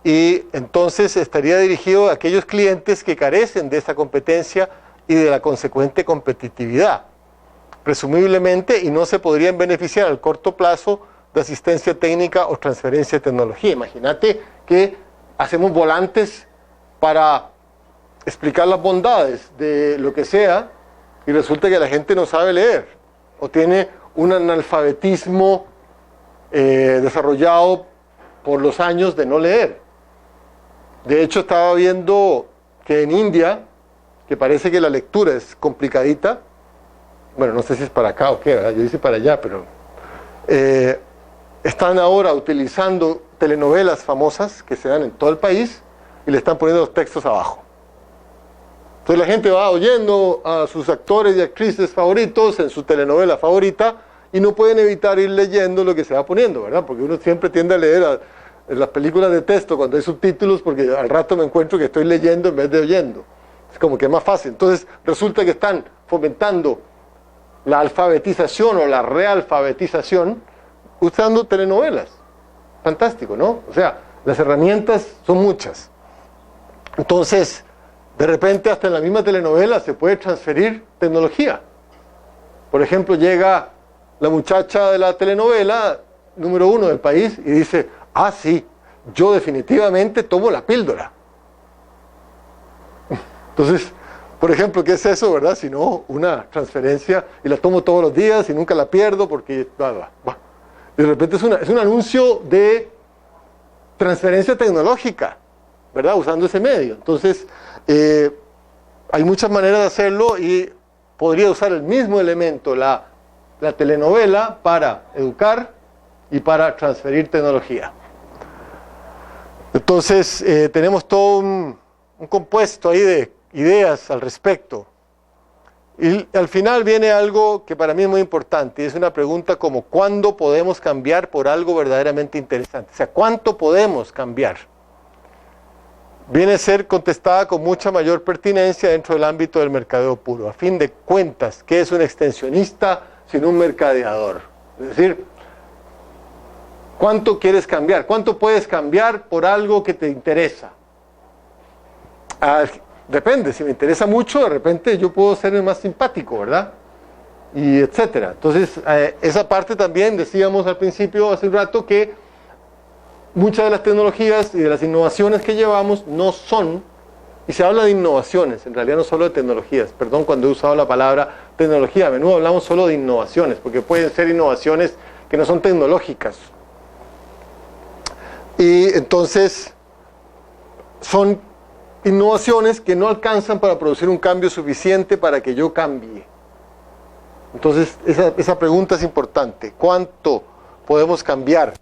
y entonces estaría dirigido a aquellos clientes que carecen de esa competencia y de la consecuente competitividad, presumiblemente, y no se podrían beneficiar al corto plazo de asistencia técnica o transferencia de tecnología. Imagínate que hacemos volantes para explicar las bondades de lo que sea y resulta que la gente no sabe leer o tiene un analfabetismo desarrollado por los años de no leer. De hecho, estaba viendo que en India, que parece que la lectura es complicadita, bueno, no sé si es para acá o qué, ¿verdad? Yo hice para allá, pero están ahora utilizando telenovelas famosas que se dan en todo el país y le están poniendo los textos abajo. Entonces la gente va oyendo a sus actores y actrices favoritos en su telenovela favorita y no pueden evitar ir leyendo lo que se va poniendo, ¿verdad? Porque uno siempre tiende a leer las películas de texto cuando hay subtítulos porque al rato me encuentro que estoy leyendo en vez de oyendo. Es como que es más fácil. Entonces resulta que están fomentando la alfabetización o la realfabetización usando telenovelas. Fantástico, ¿no? O sea, las herramientas son muchas. Entonces, de repente hasta en la misma telenovela se puede transferir tecnología. Por ejemplo, llega la muchacha de la telenovela número 1 del país y dice, ah, sí, yo definitivamente tomo la píldora. Entonces, por ejemplo, ¿qué es eso, verdad? Si no, una transferencia y la tomo todos los días y nunca la pierdo porque... De repente es un anuncio de transferencia tecnológica, ¿verdad? Usando ese medio. Entonces, hay muchas maneras de hacerlo y podría usar el mismo elemento, la telenovela, para educar y para transferir tecnología. Entonces, tenemos todo un compuesto ahí de ideas al respecto. Y al final viene algo que para mí es muy importante, y es una pregunta como ¿cuándo podemos cambiar por algo verdaderamente interesante? O sea, ¿cuánto podemos cambiar? Viene a ser contestada con mucha mayor pertinencia dentro del ámbito del mercadeo puro. A fin de cuentas, ¿qué es un extensionista sin un mercadeador? Es decir, ¿cuánto quieres cambiar? ¿Cuánto puedes cambiar por algo que te interesa? Depende, si me interesa mucho, de repente yo puedo ser más simpático, ¿verdad? Y etcétera. Entonces, esa parte también, decíamos al principio, hace un rato, que muchas de las tecnologías y de las innovaciones que llevamos no son, y se habla de innovaciones, en realidad no solo de tecnologías, perdón cuando he usado la palabra tecnología, a menudo hablamos solo de innovaciones, porque pueden ser innovaciones que no son tecnológicas. Y entonces, son innovaciones que no alcanzan para producir un cambio suficiente para que yo cambie. Entonces, esa pregunta es importante. ¿Cuánto podemos cambiar?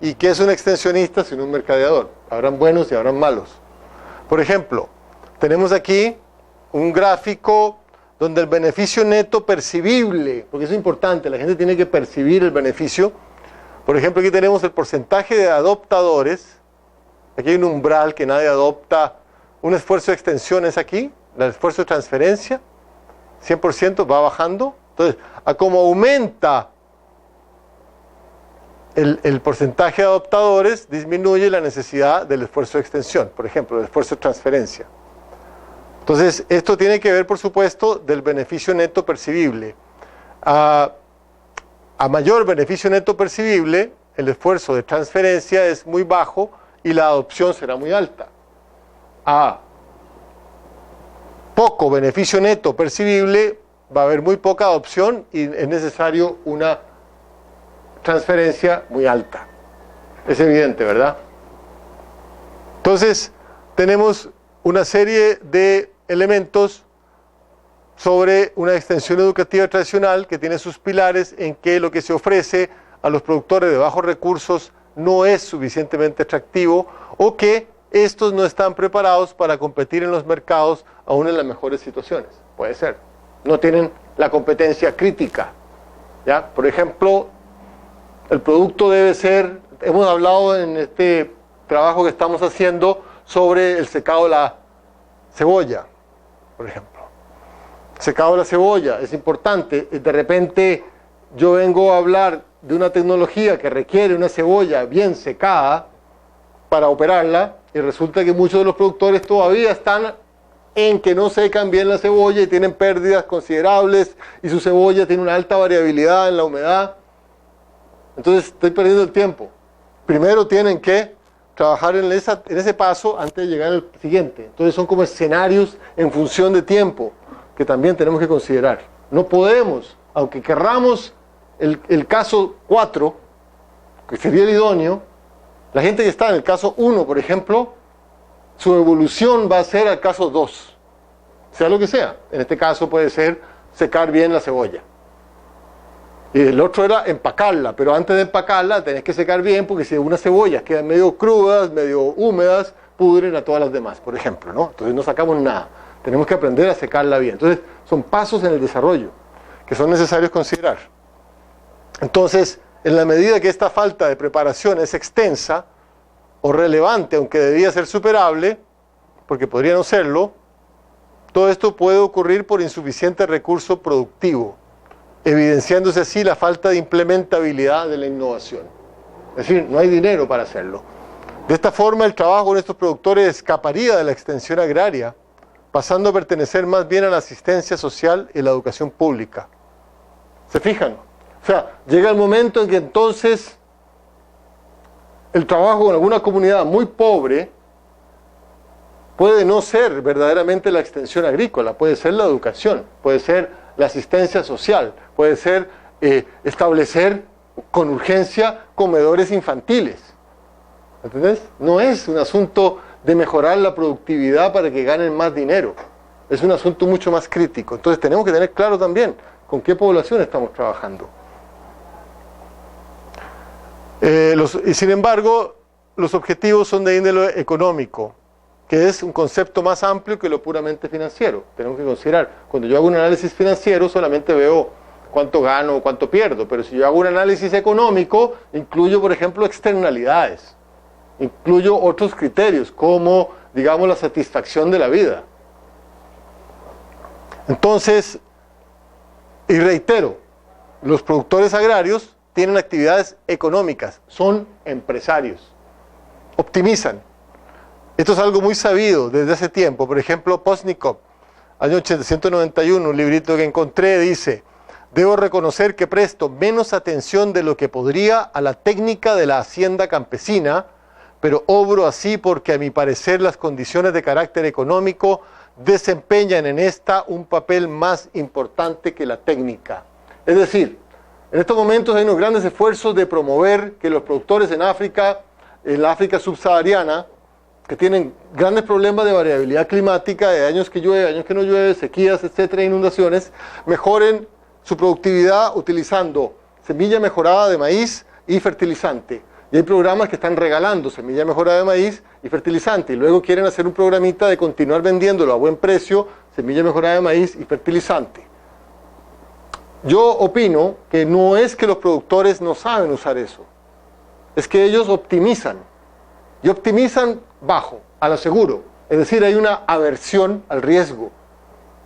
¿Y qué es un extensionista sin un mercadeador? Habrán buenos y habrán malos. Por ejemplo, tenemos aquí un gráfico donde el beneficio neto percibible, porque eso es importante, la gente tiene que percibir el beneficio. Por ejemplo, aquí tenemos el porcentaje de adoptadores. Aquí hay un umbral que nadie adopta. Un esfuerzo de extensión es aquí, el esfuerzo de transferencia, 100% va bajando. Entonces, a como aumenta el porcentaje de adoptadores, disminuye la necesidad del esfuerzo de extensión, por ejemplo, el esfuerzo de transferencia. Entonces, esto tiene que ver, por supuesto, del beneficio neto percibible. A mayor beneficio neto percibible, el esfuerzo de transferencia es muy bajo y la adopción será muy alta. A poco beneficio neto percibible, va a haber muy poca adopción y es necesario una transferencia muy alta. Es evidente, ¿verdad? Entonces, tenemos una serie de elementos sobre una extensión educativa tradicional que tiene sus pilares en que lo que se ofrece a los productores de bajos recursos no es suficientemente atractivo o que estos no están preparados para competir en los mercados aún en las mejores situaciones. Puede ser. No tienen la competencia crítica. ¿Ya? Por ejemplo, el producto debe ser, hemos hablado en este trabajo que estamos haciendo sobre el secado de la cebolla, por ejemplo. Secado de la cebolla es importante. De repente yo vengo a hablar de una tecnología que requiere una cebolla bien secada para operarla, y resulta que muchos de los productores todavía están en que no secan bien la cebolla y tienen pérdidas considerables y su cebolla tiene una alta variabilidad en la humedad. Entonces estoy perdiendo el tiempo. Primero tienen que trabajar en ese paso antes de llegar al siguiente. Entonces son como escenarios en función de tiempo que también tenemos que considerar. No podemos, aunque querramos el caso 4, que sería el idóneo, la gente que está en el caso 1, por ejemplo, su evolución va a ser al caso 2, sea lo que sea. En este caso puede ser secar bien la cebolla. Y el otro era empacarla, pero antes de empacarla tenés que secar bien, porque si unas cebollas quedan medio crudas, medio húmedas, pudren a todas las demás, por ejemplo, ¿no? Entonces no sacamos nada. Tenemos que aprender a secarla bien. Entonces son pasos en el desarrollo que son necesarios considerar. Entonces, en la medida que esta falta de preparación es extensa o relevante, aunque debía ser superable, porque podría no serlo, Todo esto puede ocurrir por insuficiente recurso productivo, evidenciándose así la falta de implementabilidad de la innovación. Es decir, no hay dinero para hacerlo. De esta forma, el trabajo de estos productores escaparía de la extensión agraria, pasando a pertenecer más bien a la asistencia social y la educación pública. ¿Se fijan? O sea, llega el momento en que entonces el trabajo en alguna comunidad muy pobre puede no ser verdaderamente la extensión agrícola, puede ser la educación, puede ser la asistencia social, puede ser establecer con urgencia comedores infantiles. ¿Entendés? No es un asunto de mejorar la productividad para que ganen más dinero. Es un asunto mucho más crítico. Entonces tenemos que tener claro también con qué población estamos trabajando. Y sin embargo, los objetivos son de índole económico, que es un concepto más amplio que lo puramente financiero. Tenemos que considerar, cuando yo hago un análisis financiero solamente veo cuánto gano o cuánto pierdo, pero si yo hago un análisis económico, incluyo, por ejemplo, externalidades, incluyo otros criterios, como, digamos, la satisfacción de la vida. Entonces, y reitero, los productores agrarios tienen actividades económicas, son empresarios, optimizan. Esto es algo muy sabido desde hace tiempo. Por ejemplo, Postnikov, año 1891, un librito que encontré, dice: debo reconocer que presto menos atención de lo que podría a la técnica de la hacienda campesina, pero obro así porque a mi parecer las condiciones de carácter económico desempeñan en esta un papel más importante que la técnica. Es decir, en estos momentos hay unos grandes esfuerzos de promover que los productores en la África subsahariana, que tienen grandes problemas de variabilidad climática, de años que llueve, años que no llueve, sequías, etcétera, inundaciones, mejoren su productividad utilizando semilla mejorada de maíz y fertilizante. Y hay programas que están regalando semilla mejorada de maíz y fertilizante, y luego quieren hacer un programita de continuar vendiéndolo a buen precio, semilla mejorada de maíz y fertilizante. Yo opino que no es que los productores no saben usar eso, es que ellos optimizan, y optimizan bajo, a lo seguro. Es decir, hay una aversión al riesgo,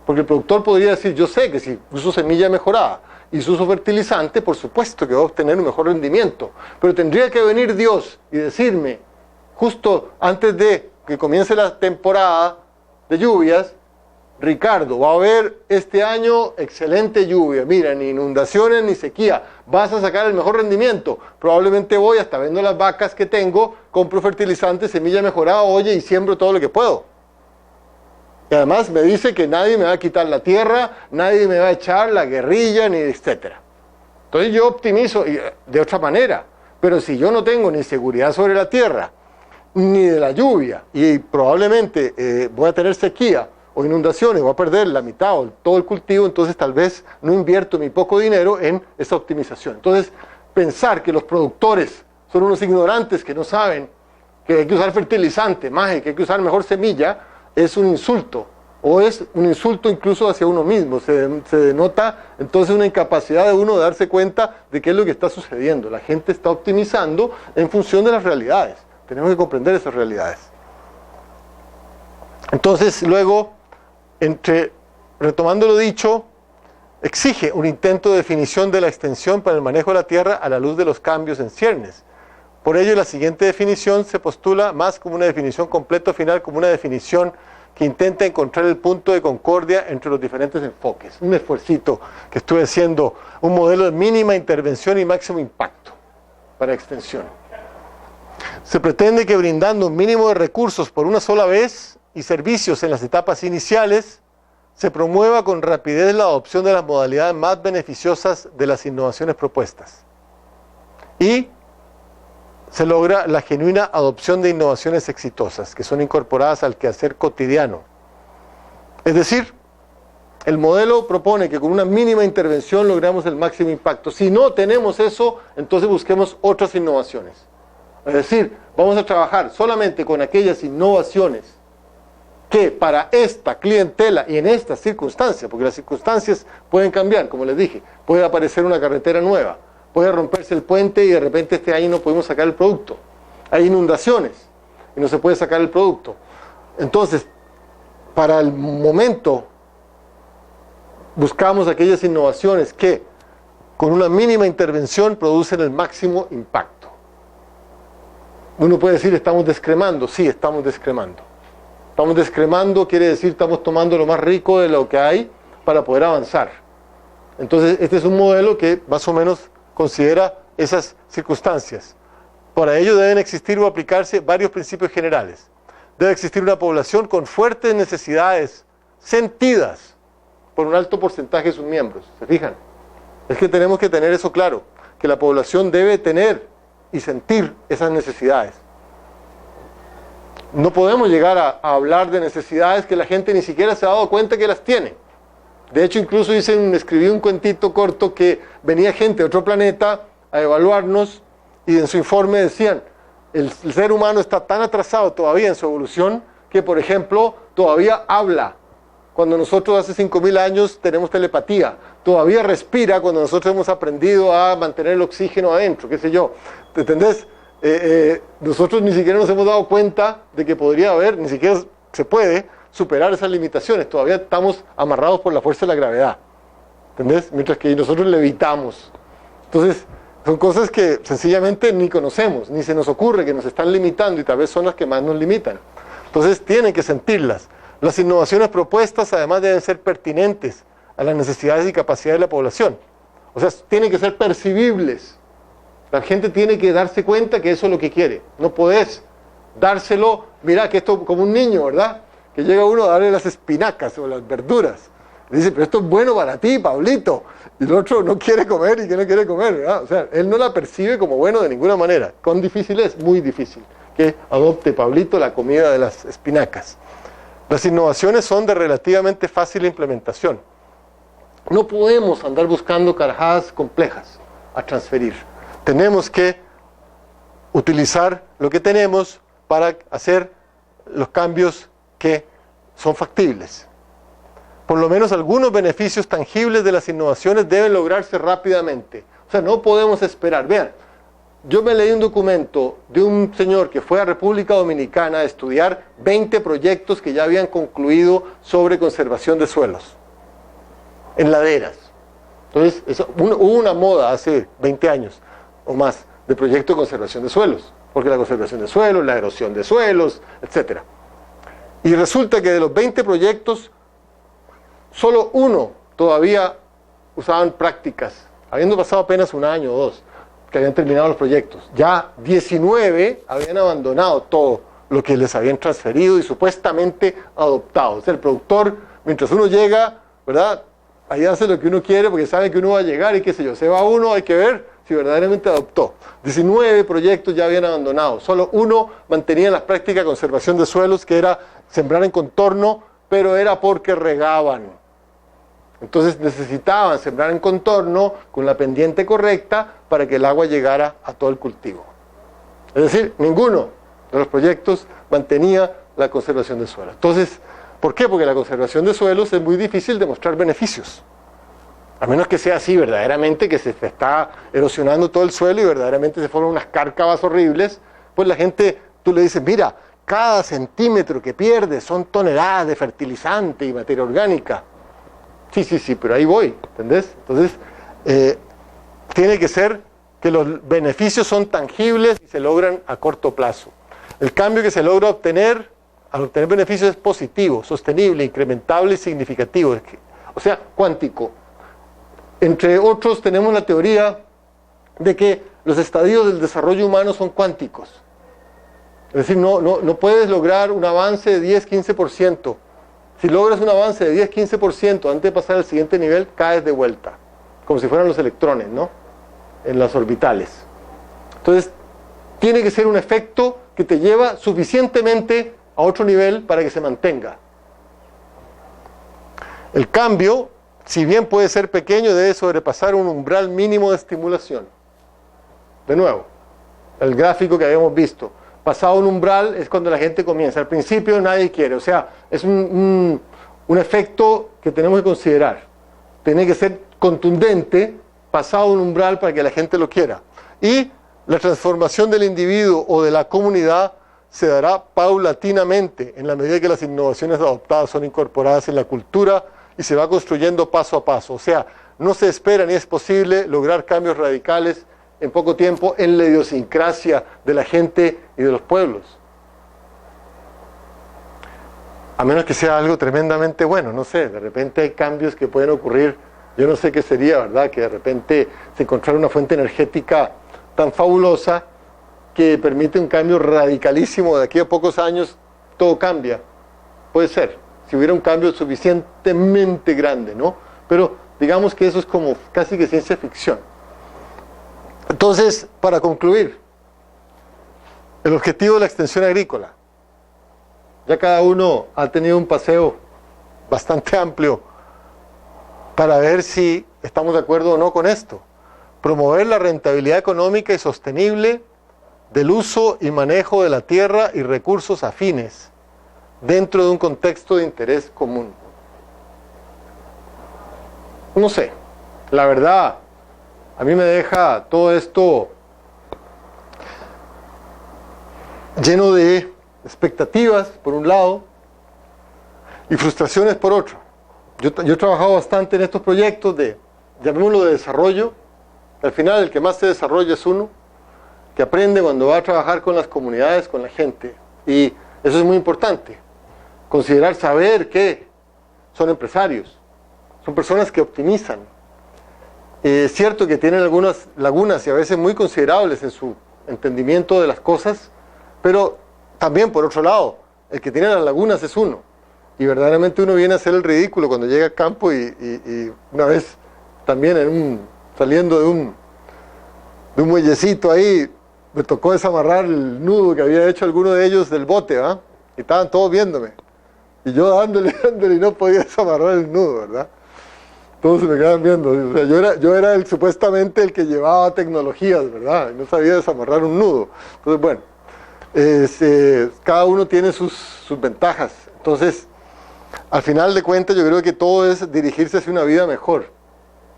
porque el productor podría decir: yo sé que si uso semilla mejorada y si uso fertilizante, por supuesto que voy a obtener un mejor rendimiento, pero tendría que venir Dios y decirme, justo antes de que comience la temporada de lluvias: Ricardo, va a haber este año excelente lluvia, mira, ni inundaciones ni sequía, vas a sacar el mejor rendimiento. Probablemente voy, hasta vendo las vacas que tengo, compro fertilizante, semilla mejorada, oye, y siembro todo lo que puedo. Y además me dice que nadie me va a quitar la tierra, nadie me va a echar la guerrilla, ni etcétera. Entonces yo optimizo de otra manera, pero si yo no tengo ni seguridad sobre la tierra, ni de la lluvia, y probablemente voy a tener sequía o inundaciones, voy a perder la mitad o todo el cultivo, entonces tal vez no invierto mi poco dinero en esa optimización. Entonces, pensar que los productores son unos ignorantes que no saben que hay que usar fertilizante, más que hay que usar mejor semilla, es un insulto, o es un insulto incluso hacia uno mismo. Se denota entonces una incapacidad de uno de darse cuenta de qué es lo que está sucediendo. La gente está optimizando en función de las realidades. Tenemos que comprender esas realidades. Entonces, luego, retomando lo dicho, exige un intento de definición de la extensión para el manejo de la tierra a la luz de los cambios en ciernes. Por ello, la siguiente definición se postula más como una definición completa final, como una definición que intenta encontrar el punto de concordia entre los diferentes enfoques. Un esfuercito que estuve haciendo, un modelo de mínima intervención y máximo impacto para extensión. Se pretende que brindando un mínimo de recursos por una sola vez y servicios en las etapas iniciales, se promueva con rapidez la adopción de las modalidades más beneficiosas de las innovaciones propuestas. Y se logra la genuina adopción de innovaciones exitosas, que son incorporadas al quehacer cotidiano. Es decir, el modelo propone que con una mínima intervención logramos el máximo impacto. Si no tenemos eso, entonces busquemos otras innovaciones. Es decir, vamos a trabajar solamente con aquellas innovaciones que para esta clientela y en estas circunstancias, porque las circunstancias pueden cambiar, como les dije, puede aparecer una carretera nueva, puede romperse el puente y de repente este año no podemos sacar el producto. Hay inundaciones y no se puede sacar el producto. Entonces, para el momento buscamos aquellas innovaciones que con una mínima intervención producen el máximo impacto. Uno puede decir, estamos descremando. Sí, estamos descremando. Estamos descremando quiere decir estamos tomando lo más rico de lo que hay para poder avanzar. Entonces, este es un modelo que más o menos considera esas circunstancias. Para ello deben existir o aplicarse varios principios generales. Debe existir una población con fuertes necesidades sentidas por un alto porcentaje de sus miembros. ¿Se fijan? Es que tenemos que tener eso claro, que la población debe tener y sentir esas necesidades. No podemos llegar a hablar de necesidades que la gente ni siquiera se ha dado cuenta que las tiene. De hecho, incluso escribí un cuentito corto que venía gente de otro planeta a evaluarnos y en su informe decían, el ser humano está tan atrasado todavía en su evolución que, por ejemplo, todavía habla cuando nosotros hace 5.000 años tenemos telepatía. Todavía respira cuando nosotros hemos aprendido a mantener el oxígeno adentro, qué sé yo. ¿Te entendés? Nosotros ni siquiera nos hemos dado cuenta de que podría haber, ni siquiera se puede superar esas limitaciones. Todavía estamos amarrados por la fuerza de la gravedad. ¿Entendés? Mientras que nosotros levitamos. Entonces, son cosas que sencillamente ni conocemos, ni se nos ocurre que nos están limitando y tal vez son las que más nos limitan. Entonces, tienen que sentirlas. Las innovaciones propuestas además deben ser pertinentes a las necesidades y capacidades de la población. O sea, tienen que ser percibibles. La gente tiene que darse cuenta que eso es lo que quiere. No podés dárselo, mira que esto como un niño, ¿verdad? Que llega uno a darle las espinacas o las verduras. Le dice, pero esto es bueno para ti, Pablito. Y el otro no quiere comer y que no quiere comer, ¿verdad? O sea, él no la percibe como bueno de ninguna manera. ¿Cuán difícil es? Muy difícil que adopte Pablito la comida de las espinacas. Las innovaciones son de relativamente fácil implementación. No podemos andar buscando carajadas complejas a transferir. Tenemos que utilizar lo que tenemos para hacer los cambios que son factibles. Por lo menos algunos beneficios tangibles de las innovaciones deben lograrse rápidamente. O sea, no podemos esperar. Vean, yo me leí un documento de un señor que fue a República Dominicana a estudiar 20 proyectos que ya habían concluido sobre conservación de suelos en laderas. Entonces, hubo una moda hace 20 años o más de proyectos de conservación de suelos, porque la conservación de suelos, la erosión de suelos, etc. Y resulta que de los 20 proyectos, solo uno todavía usaban prácticas, habiendo pasado apenas un año o dos, que habían terminado los proyectos. Ya 19 habían abandonado todo lo que les habían transferido y supuestamente adoptado. O sea, el productor, mientras uno llega, ¿verdad? Ahí hace lo que uno quiere porque sabe que uno va a llegar y qué sé yo. Se va uno, hay que ver si verdaderamente adoptó. 19 proyectos ya habían abandonado. Solo uno mantenía las prácticas de conservación de suelos, que era sembrar en contorno, pero era porque regaban. Entonces necesitaban sembrar en contorno con la pendiente correcta para que el agua llegara a todo el cultivo. Es decir, ninguno de los proyectos mantenía la conservación de suelos. Entonces, ¿por qué? Porque la conservación de suelos es muy difícil de mostrar beneficios. A menos que sea así verdaderamente, que se está erosionando todo el suelo y verdaderamente se forman unas cárcavas horribles, pues la gente, tú le dices, mira, cada centímetro que pierdes son toneladas de fertilizante y materia orgánica. Sí, pero ahí voy, ¿entendés? Entonces, tiene que ser que los beneficios son tangibles y se logran a corto plazo. El cambio que se logra obtener, al obtener beneficios, es positivo, sostenible, incrementable y significativo. O sea, cuántico. Entre otros, tenemos la teoría de que los estadios del desarrollo humano son cuánticos. Es decir, no puedes lograr un avance de 10-15%. Si logras un avance de 10-15% antes de pasar al siguiente nivel, caes de vuelta, como si fueran los electrones, ¿no? En las orbitales. Entonces, tiene que ser un efecto que te lleva suficientemente a otro nivel para que se mantenga. El cambio, si bien puede ser pequeño, debe sobrepasar un umbral mínimo de estimulación. De nuevo, el gráfico que habíamos visto. Pasado un umbral es cuando la gente comienza. Al principio nadie quiere. O sea, es un efecto que tenemos que considerar. Tiene que ser contundente, pasado un umbral para que la gente lo quiera. Y la transformación del individuo o de la comunidad se dará paulatinamente en la medida que las innovaciones adoptadas son incorporadas en la cultura y se va construyendo paso a paso. O sea, no se espera ni es posible lograr cambios radicales en poco tiempo en la idiosincrasia de la gente y de los pueblos. A menos que sea algo tremendamente bueno, no sé, de repente hay cambios que pueden ocurrir, yo no sé qué sería, ¿verdad? Que de repente se encontrara una fuente energética tan fabulosa que permite un cambio radicalísimo, de aquí a pocos años todo cambia. Puede ser, si hubiera un cambio suficientemente grande, ¿no? Pero digamos que eso es como casi que ciencia ficción. Entonces, para concluir, el objetivo de la extensión agrícola, ya cada uno ha tenido un paseo bastante amplio para ver si estamos de acuerdo o no con esto. Promover la rentabilidad económica y sostenible del uso y manejo de la tierra y recursos afines dentro de un contexto de interés común. No sé, la verdad, a mí me deja todo esto lleno de expectativas por un lado y frustraciones por otro. Yo he trabajado bastante en estos proyectos de, llamémoslo de desarrollo. Al final el que más se desarrolla es uno, que aprende cuando va a trabajar con las comunidades, con la gente. Y eso es muy importante. Considerar, saber que son empresarios, son personas que optimizan. Es cierto que tienen algunas lagunas y a veces muy considerables en su entendimiento de las cosas, pero también por otro lado, el que tiene las lagunas es uno. Y verdaderamente uno viene a hacer el ridículo cuando llega al campo y una vez también saliendo de un muellecito ahí, me tocó desamarrar el nudo que había hecho alguno de ellos del bote, ¿verdad? Y estaban todos viéndome. Y yo dándole y no podía desamarrar el nudo, ¿verdad? Todos se me quedaban viendo. O sea, yo era supuestamente el que llevaba tecnologías, ¿verdad? Y no sabía desamarrar un nudo. Entonces, bueno, cada uno tiene sus ventajas. Entonces, al final de cuentas, yo creo que todo es dirigirse hacia una vida mejor.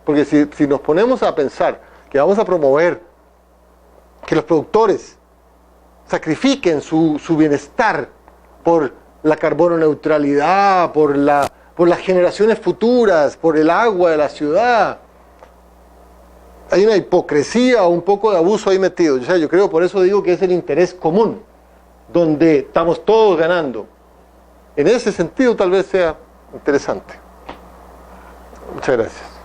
Porque si nos ponemos a pensar que vamos a promover que los productores sacrifiquen su bienestar por la carbono neutralidad, por las generaciones futuras, por el agua de la ciudad, hay una hipocresía o un poco de abuso ahí metido. O sea, yo creo, por eso digo que es el interés común, donde estamos todos ganando. En ese sentido tal vez sea interesante. Muchas gracias.